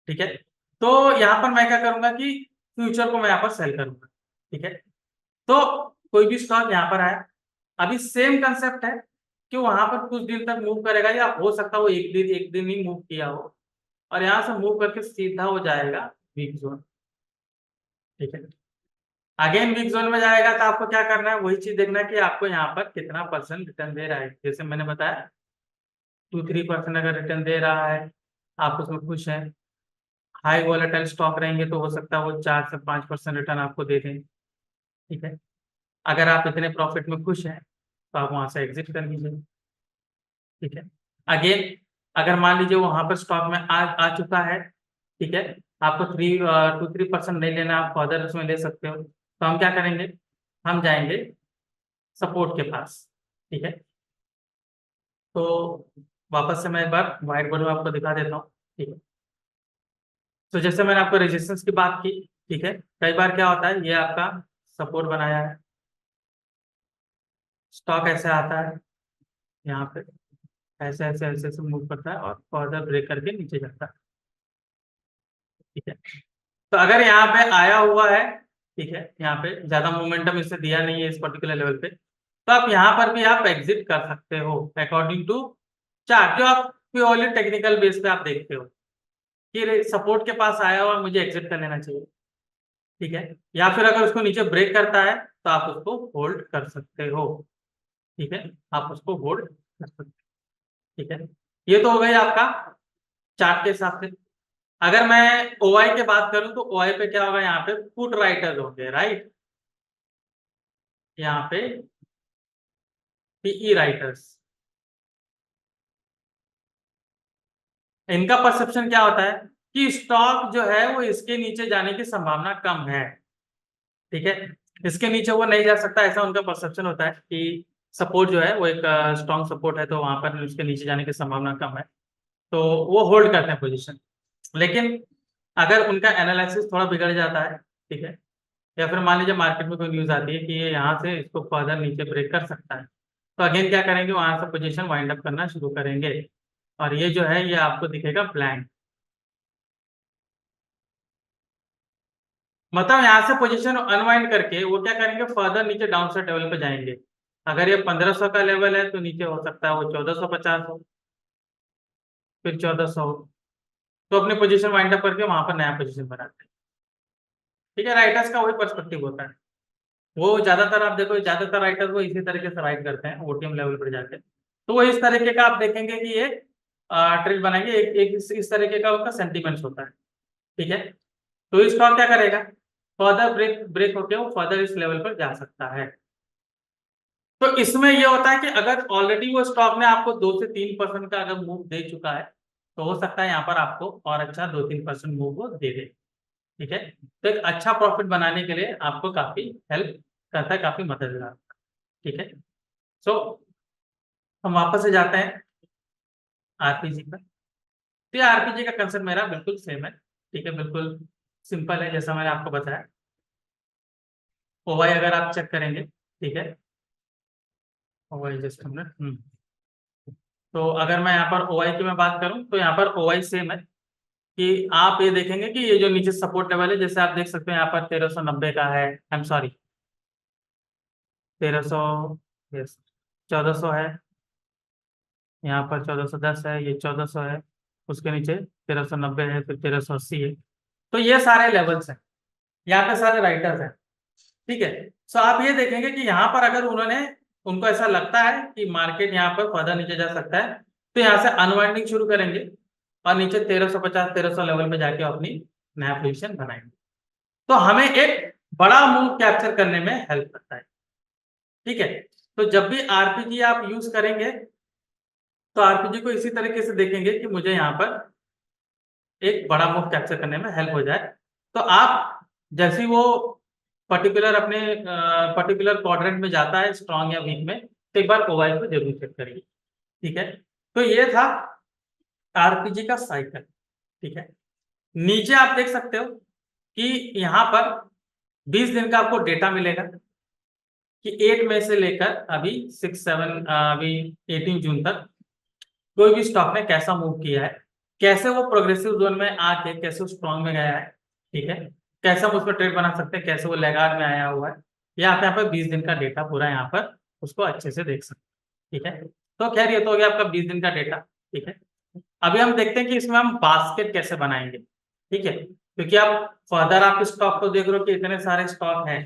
ठीक है, तो यहाँ पर मैं क्या करूंगा कि फ्यूचर को मैं यहाँ पर सेल करूंगा। ठीक है, तो कोई भी स्टॉक यहाँ पर आया, अभी सेम कंसेप्ट है कि वहां पर कुछ दिन तक मूव करेगा, या हो सकता है वो एक दिन ही मूव किया हो और यहाँ से मूव करके सीधा हो जाएगा वीक जोन। ठीक है, अगेन वीक जोन में जाएगा तो आपको क्या करना है, वही चीज देखना है कि आपको यहाँ पर कितना परसेंट रिटर्न दे रहा है। जैसे मैंने बताया 2-3% अगर रिटर्न दे रहा है, आप उसमें खुश हैं। हाई वॉलेटाइल स्टॉक रहेंगे तो हो सकता है वो 4 से 5% रिटर्न आपको दे दें। ठीक है, अगर आप इतने प्रॉफिट में खुश हैं तो आप वहां से एग्जिट कर लीजिए। ठीक है, अगेन अगर मान लीजिए वहां पर स्टॉक में आ चुका है, ठीक है, आपको 3% नहीं लेना, आप फर्दर उसमें ले सकते हो। तो हम क्या करेंगे, हम जाएंगे सपोर्ट के पास। ठीक है, तो वापस से मैं एक बार व्हाइट बोर्ड में आपको दिखा देता हूँ। ठीक है, तो जैसे मैंने आपको रेजिस्टेंस की बात की, ठीक है, कई बार क्या होता है, ये आपका सपोर्ट बनाया है, स्टॉक ऐसे आता है यहाँ पे, ऐसे ऐसे ऐसे ऐसे मूव करता है और फर्दर ब्रेक करके नीचे जाता है। ठीक है, तो अगर यहाँ पे आया हुआ है, ठीक है, यहाँ पे ज्यादा मोमेंटम इससे दिया नहीं है इस पर्टिकुलर लेवल पे, तो आप यहाँ पर भी आप एग्जिट कर सकते हो अकॉर्डिंग टू चार्ट, जो आप प्योरली टेक्निकल बेस पे आप देखते हो कि सपोर्ट के पास आया हुआ, मुझे एग्जिट कर लेना चाहिए। ठीक है, या फिर अगर उसको नीचे ब्रेक करता है तो आप उसको होल्ड कर सकते हो। ठीक है, आप उसको होल्ड कर सकते हो। ठीक है, ये तो हो गई आपका चार्ट के हिसाब से। अगर मैं ओआई की बात करूं तो ओआई पे क्या होगा, यहाँ पे पुट राइटर्स होंगे, राइट, यहाँ पे पीई राइटर्स। इनका परसेप्शन क्या होता है कि स्टॉक जो है वो इसके नीचे जाने की संभावना कम है। ठीक है, इसके नीचे वो नहीं जा सकता, ऐसा उनका परसेप्शन होता है कि सपोर्ट जो है वो एक स्ट्रॉन्ग सपोर्ट है, तो वहां पर उसके नीचे जाने की संभावना कम है, तो वो होल्ड करते हैं पोजीशन। लेकिन अगर उनका एनालिसिस थोड़ा बिगड़ जाता है, ठीक है, या फिर मान लीजिए मार्केट में कोई न्यूज आती है कि ये यहाँ से इसको फर्दर नीचे ब्रेक कर सकता है, तो अगेन क्या करेंगे, वहां से पोजीशन वाइंड अप करना शुरू करेंगे, और ये जो है ये आपको दिखेगा ब्लैंक। मतलब यहाँ से पोजीशन अनवाइंड करके वो क्या करेंगे, फर्दर नीचे डाउन साइड लेवल पे जाएंगे। अगर ये 1500 का लेवल है तो नीचे हो सकता है वो 1450 हो, फिर 1400 हो, तो अपनी पोजीशन वाइंड अप करके वहां पर नया पोजीशन बनाते हैं। ठीक है, राइटर्स का वही पर्सपेक्टिव होता है। वो ज्यादातर आप देखो, ज्यादातर राइटर्स वो इसी तरीके से राइट करते हैं ओटीएम लेवल पर जाके, तो वो इस तरीके का आप देखेंगे कि ये ट्रेड बनाएंगे, एक इस तरीके का उनका सेंटीमेंट्स होता है। ठीक है, तो स्टॉक क्या करेगा, फर्दर ब्रेक ब्रेक होके वो फर्दर इस लेवल पर जा सकता है। तो इसमें ये होता है कि अगर ऑलरेडी वो स्टॉक ने आपको 2 से 3% का अगर मूव दे चुका है, तो हो सकता है यहाँ पर आपको और अच्छा 2-3% मूव वो दे दे। ठीक है, तो एक अच्छा प्रॉफिट बनाने के लिए आपको काफी हेल्प करता है, काफी मददगार। ठीक है, सो हम वापस से जाते हैं आरपीजी पर। तो ये आरपीजी का कंसेप्ट मेरा बिल्कुल सेम है। ठीक है, बिल्कुल सिंपल है, जैसा मैंने आपको बताया। ओवाई अगर आप चेक करेंगे, ठीक है, ओवाई जस्ट हमने तो अगर मैं यहाँ पर ओवाई की मैं बात करूं तो यहाँ पर ओवाई सेम है, कि आप ये देखेंगे कि ये जो नीचे सपोर्ट लेवल है, जैसे आप देख सकते हैं यहाँ पर 1390 का है, आई एम सॉरी 1300, यस 1400 है, यहाँ पर 1410 है, ये 1400 है, उसके नीचे 1390 है, फिर 1380 है। तो ये सारे लेवल्स हैं, यहाँ पे सारे राइटर्स हैं। ठीक है, सो आप ये देखेंगे कि यहाँ पर अगर उन्होंने, उनको ऐसा लगता है कि मार्केट यहाँ पर फर्दर नीचे जा सकता है, तो यहाँ से अनवाइंडिंग शुरू करेंगे और नीचे 1350 1300 लेवल पे जाके अपनी नया पोजीशन बनाएंगे। तो हमें एक बड़ा मूव कैप्चर करने में हेल्प करता है। ठीक है, तो जब भी आरपीजी आप यूज करेंगे तो आरपीजी को इसी तरीके से देखेंगे कि मुझे यहाँ पर एक बड़ा मूव कैप्चर करने में हेल्प हो जाए। तो आप जैसे ही वो पर्टिकुलर अपने पर्टिकुलर क्वाड्रेंट में जाता है, स्ट्रॉन्ग या वीक में, तो एक बार ओवाई को जरूर चेक करिए। ठीक है, तो ये था आरपीजी का साइकिल। ठीक है, नीचे आप देख सकते हो कि यहाँ पर 20 दिन का आपको डेटा मिलेगा कि 8 मई से लेकर अभी 6-7 अभी 18 जून तक कोई भी स्टॉक ने कैसा मूव किया है, कैसे वो प्रोग्रेसिव जोन में आके कैसे स्ट्रॉन्ग में गया है। ठीक है, कैसे हम उसमें ट्रेड बना सकते हैं, कैसे वो लैगार्ड में आया हुआ है, ये आप यहाँ पर 20 दिन का डेटा पूरा यहाँ पर उसको अच्छे से देख सकते हैं। ठीक है, तो खैर ये तो हो गया आपका 20 दिन का डेटा। ठीक है, अभी हम देखते हैं कि इसमें हम बास्केट कैसे बनाएंगे। ठीक है, क्योंकि आप फर्दर आप स्टॉक को देख रहे हो कि इतने सारे स्टॉक हैं।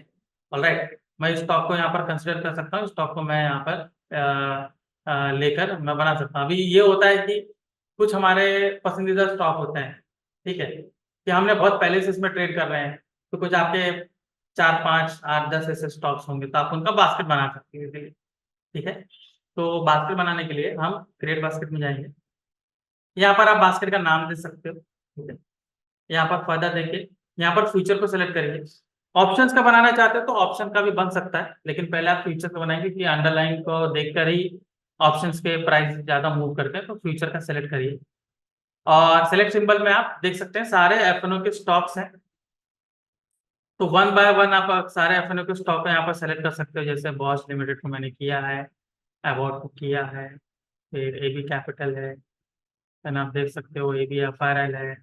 ऑलराइट, मैं इस स्टॉक को यहाँ पर कंसिडर कर सकता हूँ, स्टॉक को मैं यहाँ पर लेकर मैं बना सकता हूँ। अभी ये होता है कि कुछ हमारे पसंदीदा स्टॉक होते हैं, ठीक है, कि हमने बहुत पहले से इसमें ट्रेड कर रहे हैं, तो कुछ आपके 4-5-8-10 ऐसे स्टॉक्स होंगे, तो आप उनका बास्केट बना सकते हैं इजीली। ठीक है, तो बास्केट बनाने के लिए हम क्रिएट बास्केट में जाएंगे, यहाँ पर आप बास्केट का नाम दे सकते हो। ठीक है, यहाँ पर फर्दर देंगे, यहाँ पर फ्यूचर को सिलेक्ट करेंगे। ऑप्शंस का बनाना चाहते हो तो ऑप्शन का भी बन सकता है, लेकिन पहले आप फ्यूचर का बनाएंगे कि अंडरलाइन को देखकर ही ऑप्शंस के प्राइस ज्यादा मूव करते हैं, तो फ्यूचर का सिलेक्ट करिए। और सिलेक्ट सिंबल में आप देख सकते हैं सारे एफएनओ के स्टॉक्स हैं, तो वन बाय वन आप सारे एफएनओ के स्टॉक यहाँ पर सेलेक्ट कर सकते हो। जैसे बॉश लिमिटेड को मैंने किया है, अबॉट को किया है, फिर एबी कैपिटल है, देन आप देख सकते हो एबी एफआरएल है,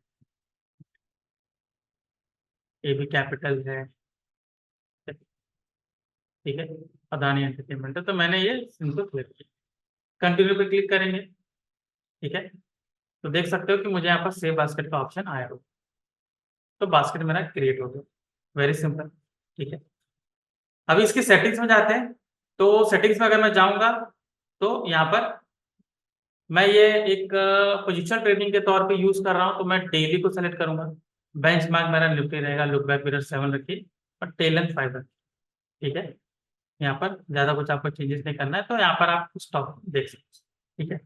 एबी कैपिटल है, ठीक है, अदानी एंटरटेनमेंट है, तो मैंने ये इनको सिलेक्ट किया। कंटिन्यू पे क्लिक करेंगे, ठीक है, तो देख सकते हो कि मुझे यहाँ पर सेव बास्केट का ऑप्शन आया हो, तो बास्केट मेरा क्रिएट हो गया। वेरी सिंपल, ठीक है। अभी इसकी सेटिंग्स में जाते हैं, तो सेटिंग्स में अगर मैं जाऊंगा तो यहाँ पर मैं ये एक पोजिशनल ट्रेडिंग के तौर पे यूज कर रहा हूँ, तो मैं डेली को सेलेक्ट करूंगा। बेंचमार्क मेरा निफ्टी रहेगा, लुक बैक पीरियड 7 रखिए और टेल लेंथ 5 रखिए, ठीक है। यहाँ पर ज्यादा कुछ आपको चेंजेस नहीं करना है, तो यहाँ पर आप स्टॉक देख सकते हैं, ठीक है।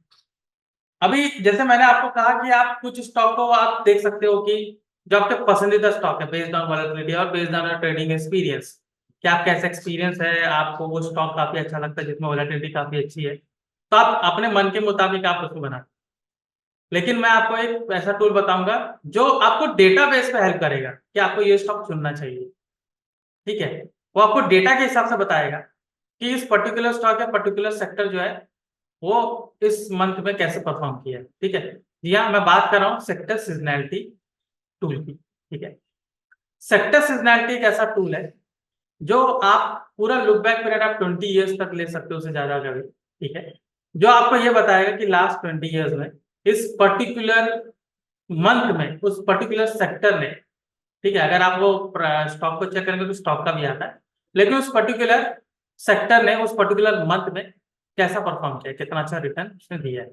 अभी जैसे मैंने आपको कहा कि आप कुछ स्टॉक को आप देख सकते हो कि जो आपके पसंदीदा स्टॉक है बेस्ड ऑन वॉलेटिलिटी और बेस्ड ऑन ट्रेडिंग एक्सपीरियंस, कि आप कैसा एक्सपीरियंस है, आपको वो स्टॉक काफी अच्छा लगता है जिसमें वॉलेटिलिटी काफी अच्छी है, तो आप अपने मन के मुताबिक आप उसको बना। लेकिन मैं आपको एक ऐसा टूल बताऊंगा जो आपको डेटाबेस पे हेल्प करेगा कि आपको ये स्टॉक चुनना चाहिए, ठीक है। वो आपको डेटा के हिसाब से बताएगा कि इस पर्टिकुलर स्टॉक या पर्टिकुलर सेक्टर जो है वो इस मंथ में कैसे परफॉर्म किया है, ठीक है। जी हाँ, मैं बात कर रहा हूँ सेक्टर सीजनैलिटी टूल की, ठीक है। सेक्टर सीजनैलिटी एक ऐसा टूल है जो आप पूरा लुक बैक पीरियड आप 20 ईयर्स तक ले सकते हो, उससे ज्यादा कभी, ठीक है, जो आपको ये बताएगा कि लास्ट 20 ईयर्स में इस पर्टिकुलर मंथ में उस पर्टिकुलर सेक्टर ने, ठीक है, अगर आप वो स्टॉक को चेक करेंगे तो स्टॉक का भी आता है, लेकिन उस पर्टिकुलर सेक्टर ने उस पर्टिकुलर मंथ में कैसा परफॉर्म किया, कितना अच्छा रिटर्न उसने दिया है,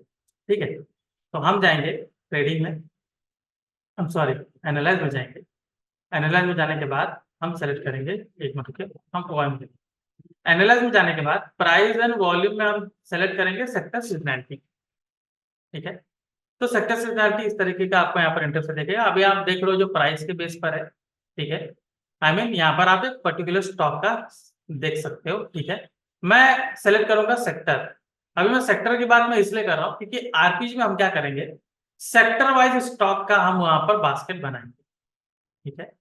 ठीक है। तो हम जाएंगे ट्रेडिंग में, हम सॉरी एनालाइज में जाएंगे। एनालाइज में जाने के बाद हम सेलेक्ट करेंगे, एक मिनट के, हम OM एनालाइज में जाने के बाद प्राइस एंड वॉल्यूम में हम सेलेक्ट करेंगे सेक्टर सीजनैलिटी, ठीक है। तो सेक्टर सीजनैलिटी इस तरीके का आपको यहाँ पर इंटरफेस देखेगा। अभी आप देख रहे हो जो प्राइस के बेस पर है, ठीक है, आई मीन यहाँ पर आप एक पर्टिकुलर स्टॉक का देख सकते हो, ठीक है। मैं सेलेक्ट करूंगा सेक्टर। अभी मैं सेक्टर की बात मैं इसलिए कर रहा हूँ क्योंकि आरपीजी में हम क्या करेंगे, सेक्टर वाइज स्टॉक का हम वहां पर बास्केट बनाएंगे, ठीक है।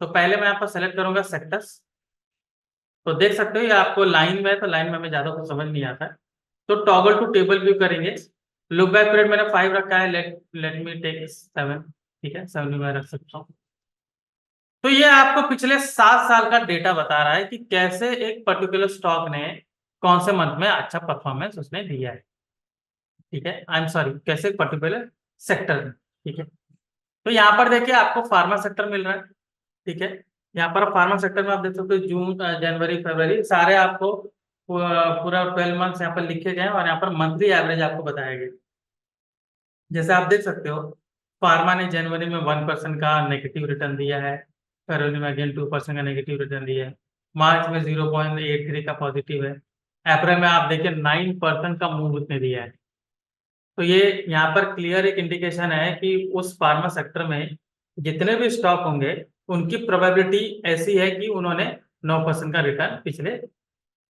तो पहले मैं यहाँ पर सेलेक्ट करूंगा सेक्टर्स, तो देख सकते हो ये आपको लाइन में है, तो लाइन में हमें ज्यादा कुछ समझ नहीं आता है, तो टॉगल टू टेबल व्यू करेंगे। लुक बैक पीरियड मैंने 5 रखा है, लेट मी टेक 7, ठीक है, 7 भी मैं रख सकता हूँ। तो ये आपको पिछले 7 साल का डेटा बता रहा है कि कैसे एक पर्टिकुलर स्टॉक ने कौन से मंथ में अच्छा परफॉर्मेंस उसने दिया है, ठीक है, आई एम सॉरी, कैसे एक पर्टिकुलर सेक्टर में, ठीक है। तो यहाँ पर देखिए आपको फार्मा सेक्टर मिल रहा है, ठीक है। यहाँ पर फार्मा सेक्टर में आप देख सकते हो जून, जनवरी, फरवरी सारे आपको पूरा 12 मंथ्स यहाँ पर लिखे गए हैं और यहाँ पर मंथली एवरेज आपको बताया गया। जैसे आप देख सकते हो फार्मा ने जनवरी में 1% का नेगेटिव रिटर्न दिया है, फरवरी में अगेन 2% का नेगेटिव रिटर्न दिया है, मार्च में 0.83 का पॉजिटिव है, अप्रैल में आप देखिए 9% का मूव उसने दिया है। तो ये यहाँ पर क्लियर एक इंडिकेशन है कि उस फार्मा सेक्टर में जितने भी स्टॉक होंगे उनकी प्रोबेबिलिटी ऐसी है कि उन्होंने 9% का रिटर्न पिछले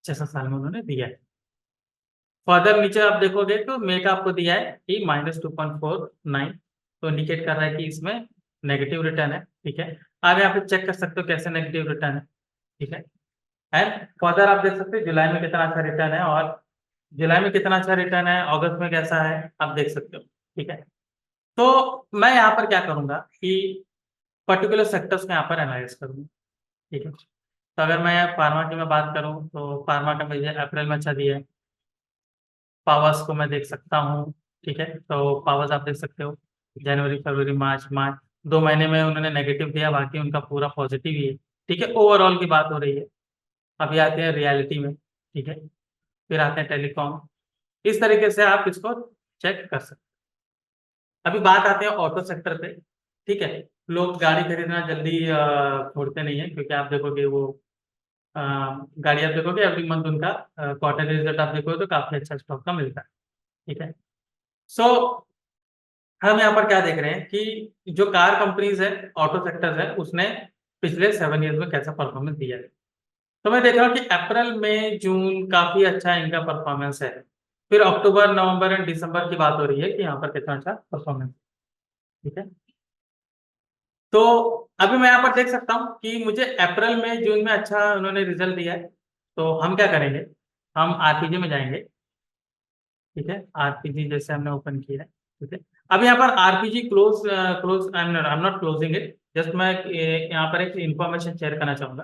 6-7 साल में उन्होंने दिया है। फर्दर नीचे आप देखोगे तो मे का आपको दिया है कि -2.49, तो इंडिकेट कर रहा है कि इसमें नेगेटिव रिटर्न है, ठीक है। आप यहाँ पे चेक कर सकते हो कैसे नेगेटिव रिटर्न है, ठीक है। एंड फर्दर आप देख सकते हो जुलाई में कितना अच्छा रिटर्न है, और जुलाई में कितना अच्छा रिटर्न है, अगस्त में कैसा है आप देख सकते हो, ठीक है। तो मैं यहाँ पर क्या करूंगा कि पर्टिकुलर सेक्टर्स को यहाँ पर एनालाइज करूंगा, ठीक है। तो अगर मैं फार्मा की मैं बात करूँ तो फार्मा का मुझे अप्रैल में अच्छा दिया है। पावर्स को मैं देख सकता हूँ, ठीक है, तो पावर्स आप देख सकते हो जनवरी, फरवरी, मार्च, 2 महीने में उन्होंने नेगेटिव दिया, बाकी उनका पूरा पॉजिटिव ही है, ठीक है। ओवरऑल की बात हो रही है। अभी आते हैं रियलिटी में, ठीक है, फिर आते हैं टेलीकॉम। इस तरीके से आप इसको चेक कर सकते हैं। अभी बात आते हैं ऑटो सेक्टर पे, ठीक है। लोग गाड़ी खरीदना जल्दी छोड़ते नहीं है, क्योंकि आप देखोगे वो अ, गाड़ी आप देखोगे एवरी मंथ उनका क्वार्टरली रिजल्ट आप देखोगे तो काफी अच्छा स्टॉक का मिलता है, ठीक है। सो हम यहाँ पर क्या देख रहे हैं कि जो कार कंपनीज है, ऑटो सेक्टर्स है, उसने पिछले 7 ईयर्स में कैसा परफॉर्मेंस दिया है। तो मैं देख रहा हूँ कि अप्रैल मई जून काफी अच्छा इनका परफॉर्मेंस है। फिर अक्टूबर नवंबर एंड दिसंबर की बात हो रही है कि यहाँ पर कितना अच्छा परफॉर्मेंस। ठीक है। तो अभी मैं यहाँ पर देख सकता हूँ कि मुझे अप्रैल में जून में अच्छा उन्होंने रिजल्ट दिया है। तो हम क्या करेंगे, हम आरपीजी में जाएंगे। ठीक है, आरपीजी जैसे हमने ओपन किया है। ठीक है। अब यहाँ पर RPG close close I am not closing it. Just मैं यहाँ पर एक इंफॉर्मेशन शेयर करना चाहूंगा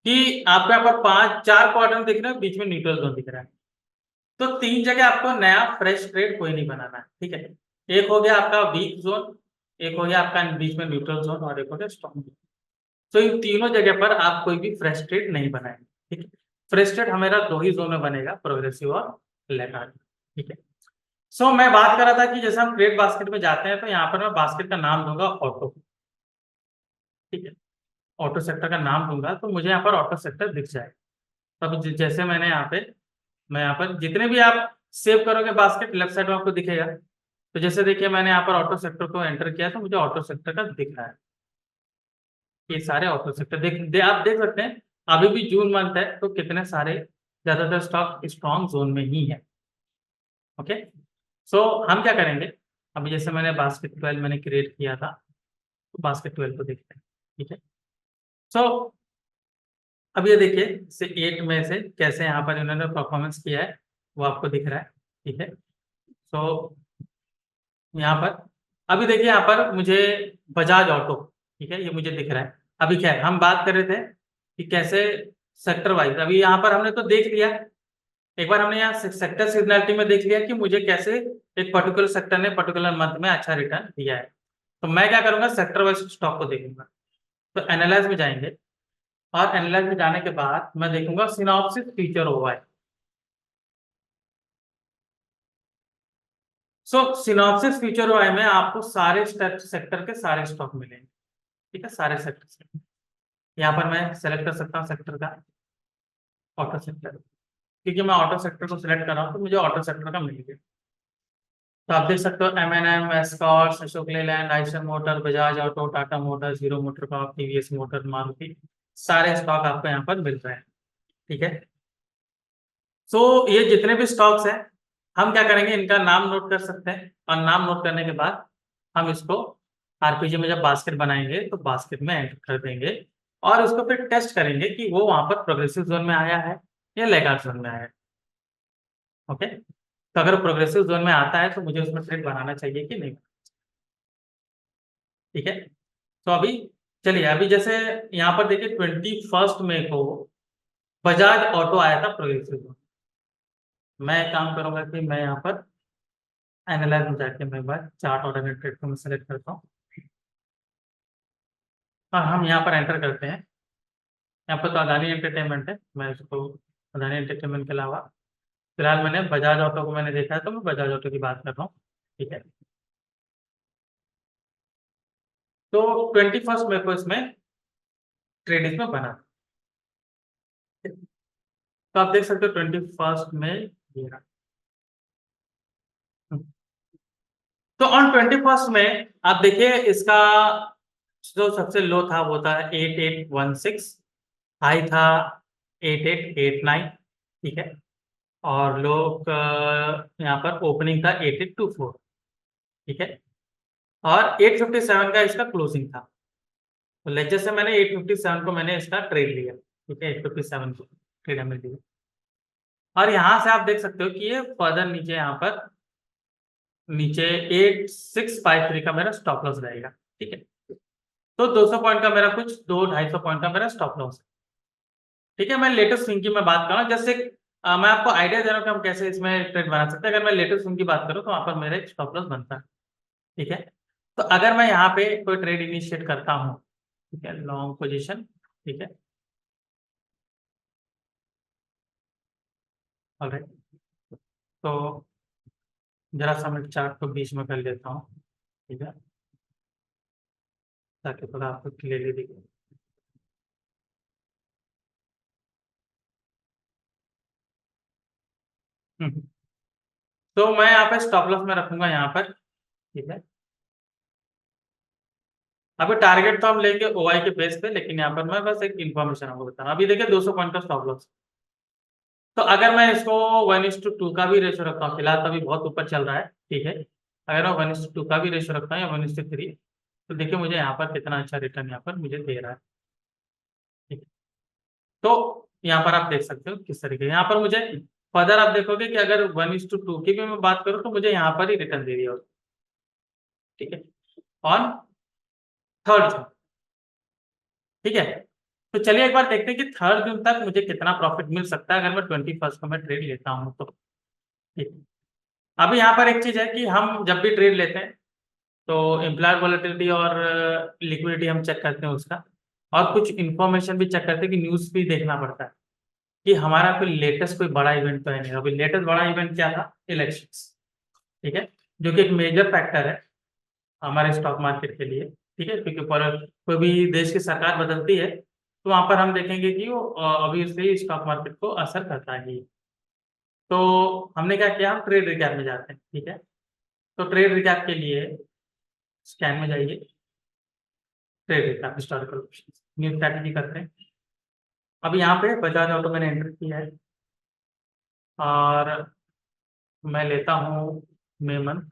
कि आपको यहाँ पर 5 4 क्वाड्रेंट दिख रहे हैं, बीच में न्यूट्रल जोन दिख रहा है। तो 3 जगह आपको नया फ्रेश ट्रेड कोई नहीं बनाना है। ठीक है। एक हो गया आपका वीक जोन, एक हो गया आपका बीच में न्यूट्रल जोन, और एक हो गया स्ट्रॉन्ग जोन। तो इन तीनों जगह पर आप कोई भी फ्रेश ट्रेड नहीं बनाएंगे। ठीक है। फ्रेश ट्रेड हमारा 2 ही जोन में बनेगा, प्रोग्रेसिव और लैगार्ड। ठीक है। सो मैं बात कर रहा था कि जैसे हम ट्रेड बास्केट में जाते हैं तो यहाँ पर मैं बास्केट का नाम दूंगा ऑटो। ठीक है। ऑटो सेक्टर का नाम दूंगा तो मुझे यहाँ पर ऑटो सेक्टर दिख जाए। तब जैसे मैंने यहाँ पे, मैं यहाँ पर जितने भी आप सेव करोगे बास्केट लेफ्ट साइड में आपको दिखेगा। तो जैसे देखिए मैंने यहाँ पर ऑटो सेक्टर को एंटर किया तो मुझे ऑटो सेक्टर का दिख रहा है। ये सारे ऑटो सेक्टर आप देख सकते हैं। अभी भी जून मंथ है तो कितने सारे ज्यादातर स्टॉक स्ट्रॉन्ग जोन में ही है। ओके। सो हम क्या करेंगे, अभी जैसे मैंने बास्केट 12 मैंने क्रिएट किया था, तो बास्केट 12 को देखते हैं। ठीक है। सो अब ये देखिए से 8 में से कैसे यहाँ पर इन्होंने परफॉर्मेंस किया है, वो आपको दिख रहा है। ठीक है। सो यहाँ पर अभी देखिए यहाँ पर मुझे बजाज ऑटो, ठीक है, ये मुझे दिख रहा है। अभी खैर हम बात कर रहे थे कि कैसे सेक्टर वाइज, अभी यहाँ पर हमने तो देख लिया। एक बार हमने यहाँ सेक्टर सीजनैलिटी में देख लिया कि मुझे कैसे एक पर्टिकुलर सेक्टर ने पर्टिकुलर मंथ में अच्छा रिटर्न दिया है। तो मैं क्या करूंगा, सेक्टर वाइज स्टॉक को देखूंगा। तो एनालाइज में जाएंगे, और एनालाइज में जाने के बाद मैं देखूंगा सिनॉप्सिस फ्यूचर ओवाई। सो सिनॉप्सिस फ्यूचर ओवाई में आपको सारे सेक्टर के सारे स्टॉक मिलेंगे। ठीक है, सारे सेक्टर से यहाँ पर मैं सेलेक्ट कर सकता हूँ सेक्टर का, ऑटो सेक्टर। क्योंकि मैं ऑटो सेक्टर को सिलेक्ट कर रहा हूँ तो मुझे ऑटो सेक्टर का मिल गया। तो आप देख सकते हो M&M, Escorts, Ashok Leyland, Eicher motor, Bajaj auto, Tata Motors, hero motor Corp, TVS motor, Maruti, सारे स्टॉक आपको यहाँ पर मिल रहे हैं। ठीक है। सो ये जितने भी स्टॉक्स हैं, हम क्या करेंगे, इनका नाम नोट कर सकते हैं, और नाम नोट करने के बाद हम इसको आरपीजी में जब बास्केट बनाएंगे तो बास्केट में एंटर कर देंगे, और उसको फिर टेस्ट करेंगे कि वो वहां पर प्रोग्रेसिव जोन में आया है या लैगार्ड जोन में आया है। ओके। तो अगर प्रोग्रेसिव जोन में आता है तो मुझे उसमें ट्रेड बनाना चाहिए कि नहीं। ठीक है। तो अभी चलिए, अभी जैसे यहाँ पर देखिए 21 मई को बजाज ऑटो आया था प्रोग्रेसिव जोन। मैं एक काम करूंगा कि मैं यहाँ पर एनालाइज में जाके मैं एक बार चार्ट ऑर्डर ट्रेड को मैं सेलेक्ट करता हूँ, और हम यहाँ पर एंटर करते हैं। यहाँ पर तो अदानी एंटरटेनमेंट है, मैं इसको अदानी एंटरटेनमेंट के अलावा फिलहाल मैंने बजाज ऑटो को मैंने देखा है तो मैं बजाज ऑटो की बात कर रहा हूँ। ठीक है। तो 21 मई को इसमें ट्रेड इसमें बना। तो आप देख सकते हो 21 में ये रहा। तो ऑन 21 में आप देखिए इसका जो सबसे लो था वो था 8816, हाई था 8889। ठीक है। और लो यहाँ पर ओपनिंग था 8824। ठीक है। और 857 का इसका क्लोजिंग था। तो लेक्चर से मैंने 857 को मैंने इसका ट्रेड लिया। ठीक है, 857 को ट्रेड हमें दिया। और यहाँ से आप देख सकते हो कि ये फर्दर नीचे यहाँ पर नीचे 8653 का मेरा स्टॉप लॉस रहेगा। ठीक है। तो 200 पॉइंट का मेरा कुछ 200-250 पॉइंट का मेरा स्टॉप लॉस है। ठीक है। मैं लेटेस्ट स्विंग की मैं बात कर रहा हूँ, जैसे मैं आपको आइडिया दे रहा हूँ कि हम कैसे इसमें ट्रेड बना सकते हैं। अगर मैं लेटेस्ट स्विंग की बात करूँ तो वहां पर मेरा एक स्टॉप लॉस बनता है। ठीक है। तो अगर मैं यहाँ पे कोई ट्रेड इनिशिएट करता हूँ, ठीक है, लॉन्ग पोजीशन। ठीक है। ऑलराइट। तो जरा सा मैं चार्ट को बीच में कर लेता हूँ। ठीक है, ताकि थोड़ा आपको क्लियरली दिखे। हम्म। तो मैं यहाँ पे स्टॉप लॉस में रखूंगा यहाँ पर। ठीक है। अभी टारगेट तो हम लेंगे ओआई के बेस पे, लेकिन यहाँ पर मैं बस एक इन्फॉर्मेशन आपको बता रहा हूँ। अभी देखिए 200 पॉइंट का स्टॉप लॉस। तो अगर मैं इसको 1:2 का भी रेशो रखता हूँ, फिलहाल तो अभी बहुत ऊपर चल रहा है, ठीक है। अगर मैं 1:2 का भी रेशो रखता हूँ या 1:3, तो देखिए मुझे यहाँ पर कितना अच्छा रिटर्न यहाँ पर मुझे दे रहा है, ठीक है। तो यहाँ पर आप देख सकते हो किस तरीके, यहाँ पर मुझे फर्दर आप देखोगे कि अगर 1:2 की भी मैं बात करूँ तो मुझे यहाँ पर ही रिटर्न दे दिया, ठीक है, ऑन 3rd जून, ठीक है। तो चलिए एक बार देखते हैं कि 3rd जून तक मुझे कितना प्रॉफिट मिल सकता है अगर मैं 21st को मैं ट्रेड लेता हूँ तो, ठीक है। अभी यहाँ पर एक चीज है कि हम जब भी ट्रेड लेते हैं तो इम्प्लाइड वॉलेटिलिटी और लिक्विडिटी हम चेक करते हैं उसका, और कुछ इन्फॉर्मेशन भी चेक करते हैं कि न्यूज़ भी देखना पड़ता है कि हमारा कोई लेटेस्ट कोई बड़ा इवेंट तो है नहीं। अभी लेटेस्ट बड़ा इवेंट क्या था? इलेक्शंस, ठीक है, जो कि एक मेजर फैक्टर है हमारे स्टॉक मार्केट के लिए, ठीक है, क्योंकि पर कोई भी देश की सरकार बदलती है तो वहां पर हम देखेंगे कि वो ऑब्वियसली स्टॉक मार्केट को असर करता है। तो हमने क्या किया, हम ट्रेड रिकैप में जाते हैं, ठीक है। तो ट्रेड रिकैप के लिए स्कैन में जाइए, trade recap historical options, new strategy करते हैं। अब यहाँ पे बजाज ऑटो मैंने एंटर किया है और मैं लेता हूँ मे मंथ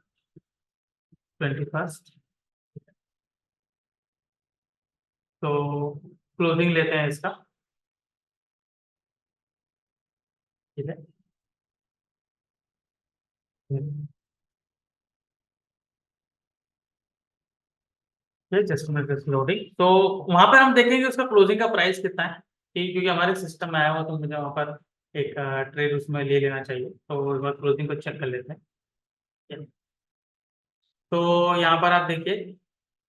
21st। तो क्लोजिंग लेते हैं इसका, ठीक है। Just minute loading. तो वहां पर हम देखेंगे उसका क्लोजिंग का प्राइस कितना है, ठीक, क्योंकि हमारे सिस्टम में आया हुआ तो मुझे वहां पर एक ट्रेड उसमें ले लेना चाहिए, तो एक बार क्लोजिंग को चेक कर लेते हैं, ठीक है। तो यहाँ पर आप देखिए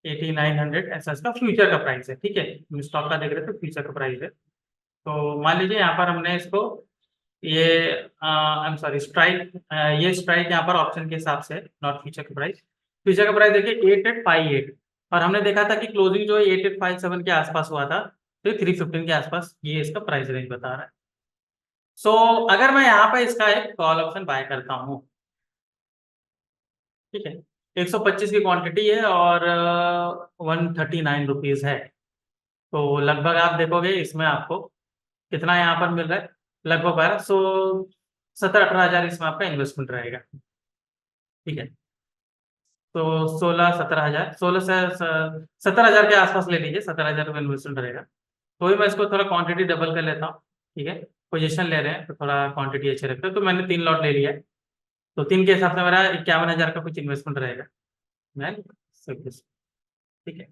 8900 ऐसा इसका फ्यूचर का प्राइस है, ठीक है। स्टॉक का देख रहे थे, फ्यूचर का प्राइस है। तो मान लीजिए यहाँ पर हमने इसको ये आई एम सॉरी स्ट्राइक, ये स्ट्राइक यहाँ पर ऑप्शन के हिसाब से, नॉट फ्यूचर का प्राइस। फ्यूचर का प्राइस देखिए 8858, और हमने देखा था कि क्लोजिंग जो है 8857 के आसपास हुआ था, तो 315 के आसपास ये इसका प्राइस रेंज बता रहा है। सो अगर मैं यहाँ पे इसका एक कॉल ऑप्शन बाय करता हूँ, ठीक है, 125 की क्वांटिटी है और 139 रुपीज है, तो लगभग आप देखोगे इसमें आपको कितना यहाँ पर मिल रहा है, लगभग 1200 17-18 हजार इसमें आपका इन्वेस्टमेंट रहेगा, ठीक है। तो 16-17 हजार, 16 से 17 हजार के आसपास ले लीजिए, 17 हजार का इन्वेस्टमेंट रहेगा। तो ही मैं इसको थोड़ा क्वांटिटी डबल कर लेता हूँ, ठीक है। पोजीशन ले रहे हैं तो थोड़ा क्वांटिटी अच्छी रखते हैं, तो मैंने 3 लॉट ले लिया है। तो 3 के हिसाब से मेरा 51 हजार का कुछ इन्वेस्टमेंट रहेगा, मैं ठीक है।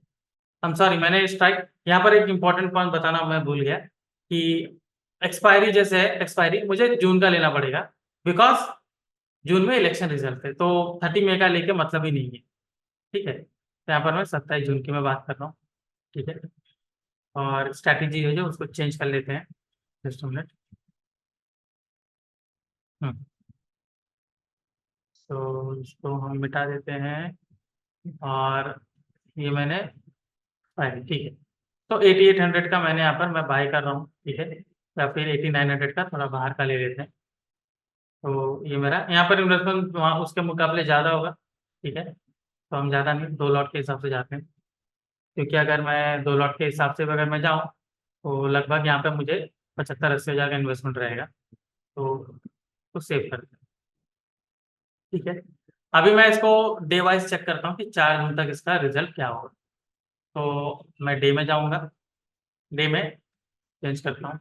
हम सॉरी, मैंने स्ट्राइक यहाँ पर एक इंपॉर्टेंट पॉइंट बताना मैं भूल गया कि एक्सपायरी जैसे है, एक्सपायरी मुझे जून का लेना पड़ेगा, बिकॉज जून में इलेक्शन रिजल्ट है, तो 30 मई का लेके मतलब ही नहीं है, ठीक है। तो यहाँ पर मैं 27 जून की मैं बात कर रहा हूँ, ठीक है। और स्ट्रैटेजी है जो उसको चेंज कर लेते हैं, जस्ट मिनट। हम्म तो इसको हम मिटा देते हैं, और ये मैंने ठीक है। तो 8800 का मैंने यहाँ पर मैं बाय कर रहा हूँ, ठीक है, या फिर 8900 का थोड़ा बाहर का ले लेते हैं। तो ये मेरा यहाँ पर इन्वेस्टमेंट वहाँ उसके मुकाबले ज़्यादा होगा, ठीक है। तो हम ज़्यादा नहीं, 2 लॉट के हिसाब से जाते हैं, क्योंकि अगर मैं 2 लॉट के हिसाब से अगर मैं जाऊँ तो लगभग यहाँ पे मुझे 75-80 हजार का इन्वेस्टमेंट रहेगा, तो सेव करते हैं, ठीक है। अभी मैं इसको डे वाइज चेक करता हूँ कि 4 जून तक इसका रिजल्ट क्या होगा। तो मैं डे में जाऊँगा, डे में चेंज करता हूँ,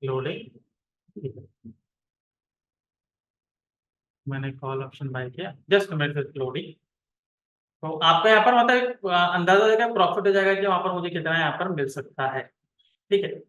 लोडिंग, ठीक है। मैंने कॉल ऑप्शन बाय किया, जस्ट मेरे से लोडिंग। तो आपको यहाँ पर मतलब एक अंदाजा देगा, प्रॉफिट हो जाएगा कि वहां पर मुझे कितना यहाँ पर मिल सकता है, ठीक है।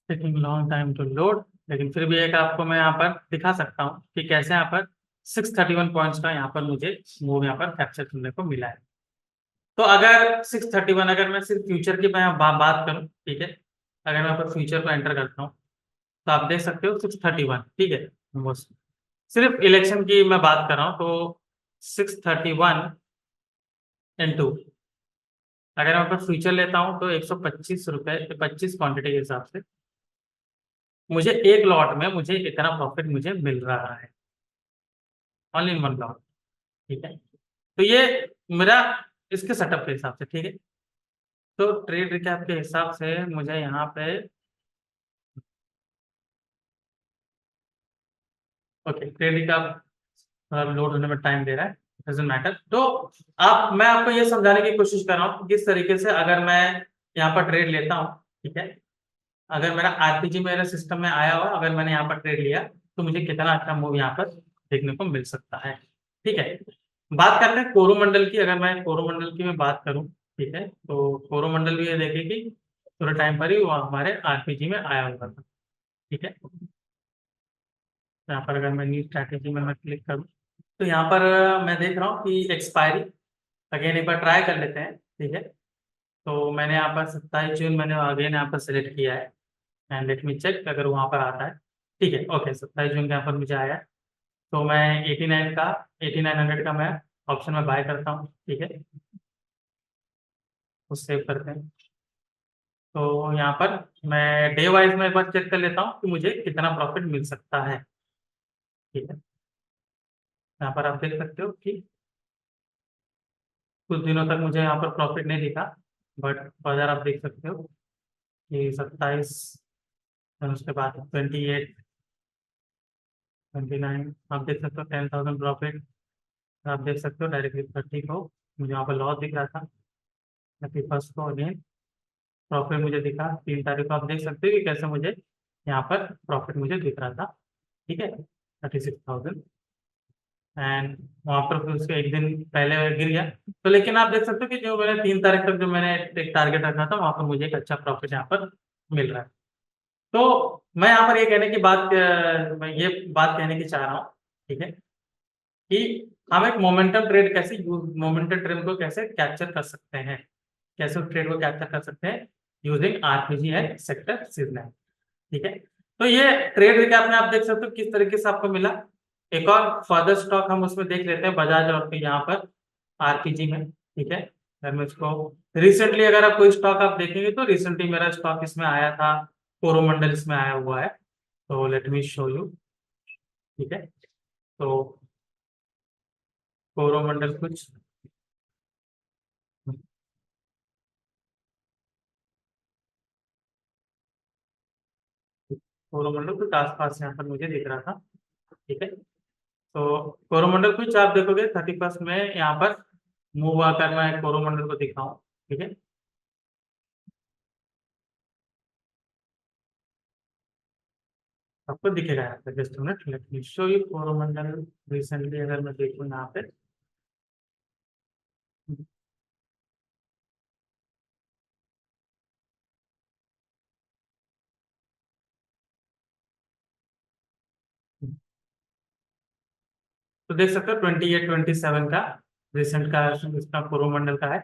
Taking long time to load. लेकिन फिर भी एक आपको मैं यहाँ पर दिखा सकता हूँ कि कैसे यहाँ पर 631 पॉइंट्स का यहाँ पर मुझे मूव यहाँ पर कैप्चर करने को मिला है। तो अगर 631, अगर मैं सिर्फ फ्यूचर की मैं बात करूँ, ठीक है, अगर मैं यहाँ पर फ्यूचर को एंटर करता हूँ तो आप देख सकते हो 631, ठीक है। वो सिर्फ इलेक्शन की मैं बात कर रहा हूँ, तो 631 × अगर मैं यहाँ पर फ्यूचर लेता हूँ तो 125 रुपए, 25 क्वांटिटी के हिसाब से मुझे एक लॉट में मुझे इतना प्रॉफिट मुझे मिल रहा है, ऑनली इन वन लॉट, ठीक है। तो ये मेरा इसके सेटअप के हिसाब से, ठीक है। तो ट्रेड रिकैप के हिसाब से मुझे यहाँ पे ओके, ट्रेड रिकैप लोड होने में टाइम दे रहा है, डजंट मैटर। तो आप मैं आपको ये समझाने की कोशिश कर रहा हूँ कि किस तरीके से अगर मैं यहाँ पर ट्रेड लेता हूँ, ठीक है, अगर मेरा आरपीजी मेरे सिस्टम में आया हुआ, अगर मैंने यहाँ पर ट्रेड लिया तो मुझे कितना अच्छा मूव यहाँ पर देखने को मिल सकता है, ठीक है। बात करते हैं कोरोमंडल की। अगर मैं कोरोमंडल की मैं बात करूँ, ठीक है, तो कोरोमंडल भी ये देखे कि थोड़े टाइम पर ही वो हमारे आरपीजी में आया हुआ था, ठीक है। यहाँ पर अगर मैं न्यू स्ट्रैटेजी में मैं क्लिक करूँ तो यहाँ पर मैं देख रहा हूँ कि एक्सपायरी अगेन एक बार ट्राई कर लेते हैं, ठीक है। तो मैंने यहाँ पर 27 जून मैंने अगेन यहाँ पर सेलेक्ट किया है, एंड लेट मी चेक अगर वहाँ पर आता है, ठीक है। ओके, 27 जून के यहाँ पर मुझे आया है, तो मैं 8900 का मैं ऑप्शन में बाय करता हूँ, ठीक है। तो सेव करते हैं। तो यहाँ पर मैं डे वाइज में एक बार चेक कर लेता हूँ कि मुझे कितना प्रॉफिट मिल सकता है, ठीक है। यहाँ पर आप देख सकते हो कि कुछ दिनों तक मुझे यहाँ पर प्रॉफिट नहीं दिखा, बट बाजार आप देख सकते हो कि 27, उसके बाद 28, 29, आप देख सकते हो 10,000 प्रॉफिट। आप देख सकते हो डायरेक्टली 30 को मुझे यहाँ पर लॉस दिख रहा था, 31 को अगेन प्रॉफिट मुझे दिखा, 3 तारीख को आप देख सकते हो कि कैसे मुझे यहाँ पर प्रॉफिट मुझे दिख रहा था, ठीक है, 36,000। एंड वहाँ पर फिर उसके एक दिन पहले गिर गया। तो लेकिन आप देख सकते हो कि जो मैंने 3 तारीख तक जो मैंने एक टारगेट रखा था, वहाँ पर मुझे एक अच्छा प्रॉफिट यहाँ पर मिल रहा है। तो मैं यहाँ पर ये कहने की बात मैं ये बात कहने की चाह रहा हूँ, ठीक है, कि हम एक मोमेंटम ट्रेड कैसे मोमेंटम ट्रेड को कैसे कैप्चर कर सकते हैं, कैसे उस ट्रेड को कैप्चर कर सकते हैं using RPG and sector signal, ठीक है। तो ये ट्रेड रिकैप में आप देख सकते हो किस तरीके से आपको मिला। एक और फर्दर स्टॉक हम उसमें देख लेते हैं, बजाज और फिर यहाँ पर आरपीजी में, ठीक है। अगर मैं इसको रिसेंटली अगर आप कोई स्टॉक आप देखेंगे तो रिसेंटली मेरा स्टॉक इसमें आया था, कोरोमंडल इसमें आया हुआ है। तो लेट मी शो यू, ठीक है। तो कोरोमंडल कुछ कोरोमंडल कुछ आसपास यहाँ पर मुझे दिख रहा था, ठीक है। तो कोरोमंडल कुछ आप देखोगे 31 में यहाँ पर मूव आकर मैं कोरोमंडल को दिखाऊं, ठीक है। आपको दिखेगा यहाँ पे, just minute, let me show you Coromandel. Recently अगर मैं देखूँ यहाँ पे, तो देख सकते हो 28-27 का रिसेंट का इसका कोरोमंडल का है।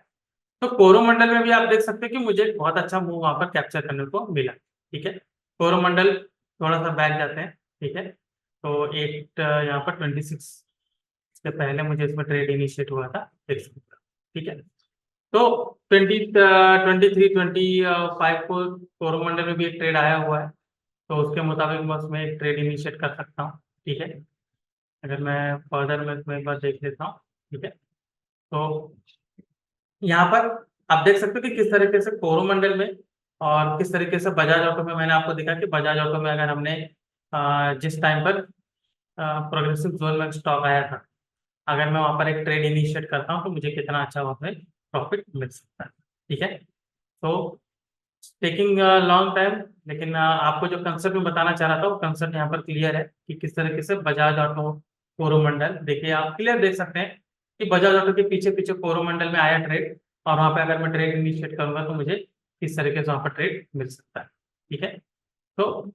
तो कोरोमंडल में भी आप देख सकते हो कि मुझे बहुत अच्छा मूव वहां पर कैप्चर करने को मिला, ठीक है। कोरोमंडल थोड़ा सा बैक जाते हैं, ठीक है। तो एट यहाँ पर 26 से पहले मुझे इसमें ट्रेड इनिशिएट हुआ था, देख सकते हो, ठीक है। तो 23-25 को कोरोमंडल में भी एक ट्रेड आया हुआ है, तो उसके मुताबिक मैं उसमें एक ट्रेड इनिशिएट कर सकता हूँ, ठीक है। अगर मैं फर्दर में इसमें एक बार देख लेता हूँ, ठीक है। तो यहाँ पर आप देख सकते हो कि किस तरीके से कोरोमंडल में और किस तरीके से बजाज ऑटो में मैंने आपको दिखा कि बजाज ऑटो में अगर हमने जिस टाइम पर प्रोग्रेसिव जोन में स्टॉक आया था, अगर मैं वहां पर एक ट्रेड इनिशिएट करता हूँ तो मुझे कितना अच्छा वहां पे प्रॉफिट मिल सकता है, ठीक है। तो टेकिंग लॉन्ग टाइम, लेकिन आपको जो कंसेप्ट में बताना चाह रहा था वो कंसेप्ट यहाँ पर क्लियर है कि किस तरीके से बजाज ऑटो कोरोमंडल, देखिए आप क्लियर देख सकते हैं कि बजाज ऑटो के पीछे पीछे कोरोमंडल में आया ट्रेड, और वहां पे अगर मैं ट्रेड इनिशिएट करूंगा तो मुझे किस तरीके से वहां पर ट्रेड मिल सकता है, ठीक है। तो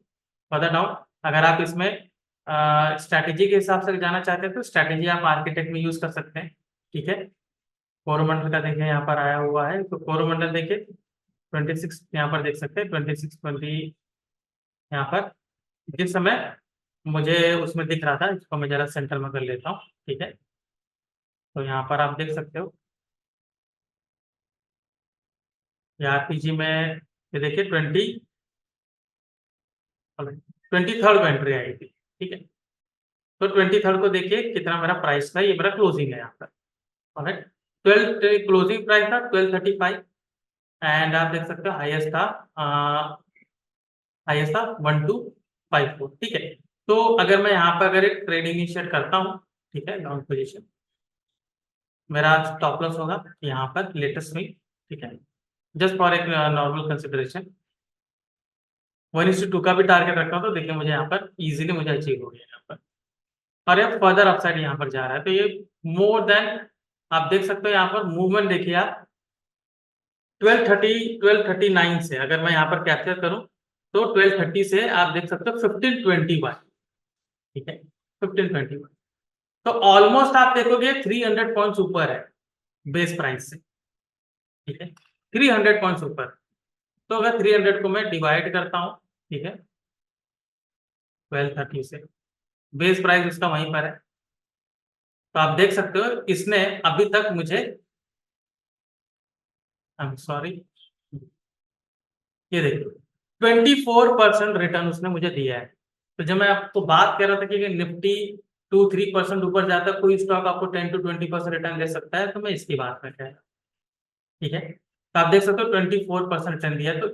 फर्दर डाउन अगर आप इसमें स्ट्रैटेजी के हिसाब से जाना चाहते हैं तो स्ट्रैटेजी आप आर्किटेक्ट में यूज कर सकते हैं। ठीक है, कोरोमंडल का देखिए यहाँ पर आया हुआ है, तो कोरोमंडल देखिए 26 यहाँ पर देख सकते हैं, 26 20 यहाँ पर जिस समय मुझे उसमें दिख रहा था, इसको मैं जरा सेंटर में कर लेता हूँ। ठीक है, तो यहाँ पर आप देख सकते हो ये आरपीजी में, ये देखिए 23rd को एंट्री आई थी। ठीक है, तो 23rd को देखिए कितना मेरा प्राइस था, ये मेरा क्लोजिंग है यहाँ पर। ऑलराइट, 12 क्लोजिंग प्राइस था 1235 एंड आप देख सकते हो हाईएस्ट था 1254। ठीक है, तो अगर मैं यहाँ पर अगर एक ट्रेड इनिशिएट करता हूँ, ठीक है, लॉन्ग पोजीशन, मेरा स्टॉप लॉस होगा यहाँ पर लेटेस्ट स्विंग। ठीक है, जस्ट फॉर एक नॉर्मल कंसिडरेशन 1:2 का भी टारगेट रखा हूँ, तो देखिए मुझे यहाँ पर इजीली मुझे अचीव हो गया यहाँ पर, और ये फर्दर अपसाइड यहाँ पर जा रहा है, तो ये मोर देन आप देख सकते हो यहाँ पर मूवमेंट देखिए आप 1239 से अगर मैं यहाँ पर कैप्चर करूं तो 1230 से आप देख सकते हो 1521। ठीक है, 1521, तो ऑलमोस्ट आप देखोगे 300 पॉइंट्स ऊपर है बेस प्राइस से। ठीक है, 300 पॉइंट्स ऊपर, तो अगर 300 को मैं डिवाइड करता हूं, ठीक है, 1230 से, बेस प्राइस उसका वहीं पर है, तो आप देख सकते हो इसने अभी तक मुझे, आई एम सॉरी, ये देखिए 24% रिटर्न उसने मुझे दिया है। तो जब मैं आपको बात कर रहा था कि निफ्टी 2-3% ऊपर जाता है, कोई स्टॉक आपको 10 to 20% रिटर्न दे सकता है, तो मैं इसकी बात कर रहा हूँ। ठीक है, तो आप देख सकते हो 24% रिटर्न दिया है, तो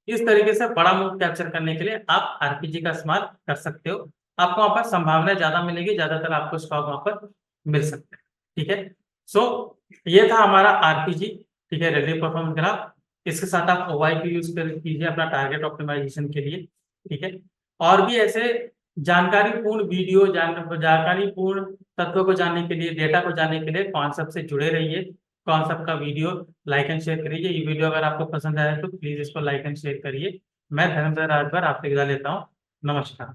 इस तरीके से बड़ा मूव कैप्चर करने के लिए आप आरपीजी का इस्तेमाल कर सकते हो। आपको वहां पर संभावना ज्यादा मिलेगी, ज्यादातर आपको स्टॉक वहां पर मिल सकते हैं। ठीक है, सो ये था हमारा आरपीजी। ठीक है, रेलवे परफॉर्मेंस ग्राफ, इसके साथ आप ओवाईक्यू यूज कर कीजिए अपना टारगेट ऑप्टिमाइजेशन के लिए। ठीक है, और भी ऐसे जानकारीपूर्ण वीडियो जानकारीपूर्ण तत्वों को जानने के लिए, डेटा को जानने के लिए कॉन्सेप्ट से जुड़े रहिए। कॉन्सेप्ट का वीडियो लाइक एंड शेयर करिए। ये वीडियो अगर आपको पसंद आया तो प्लीज इसको लाइक एंड शेयर करिए। मैं धर्मेंद्र राजभर आपसे विदा लेता हूँ। नमस्कार।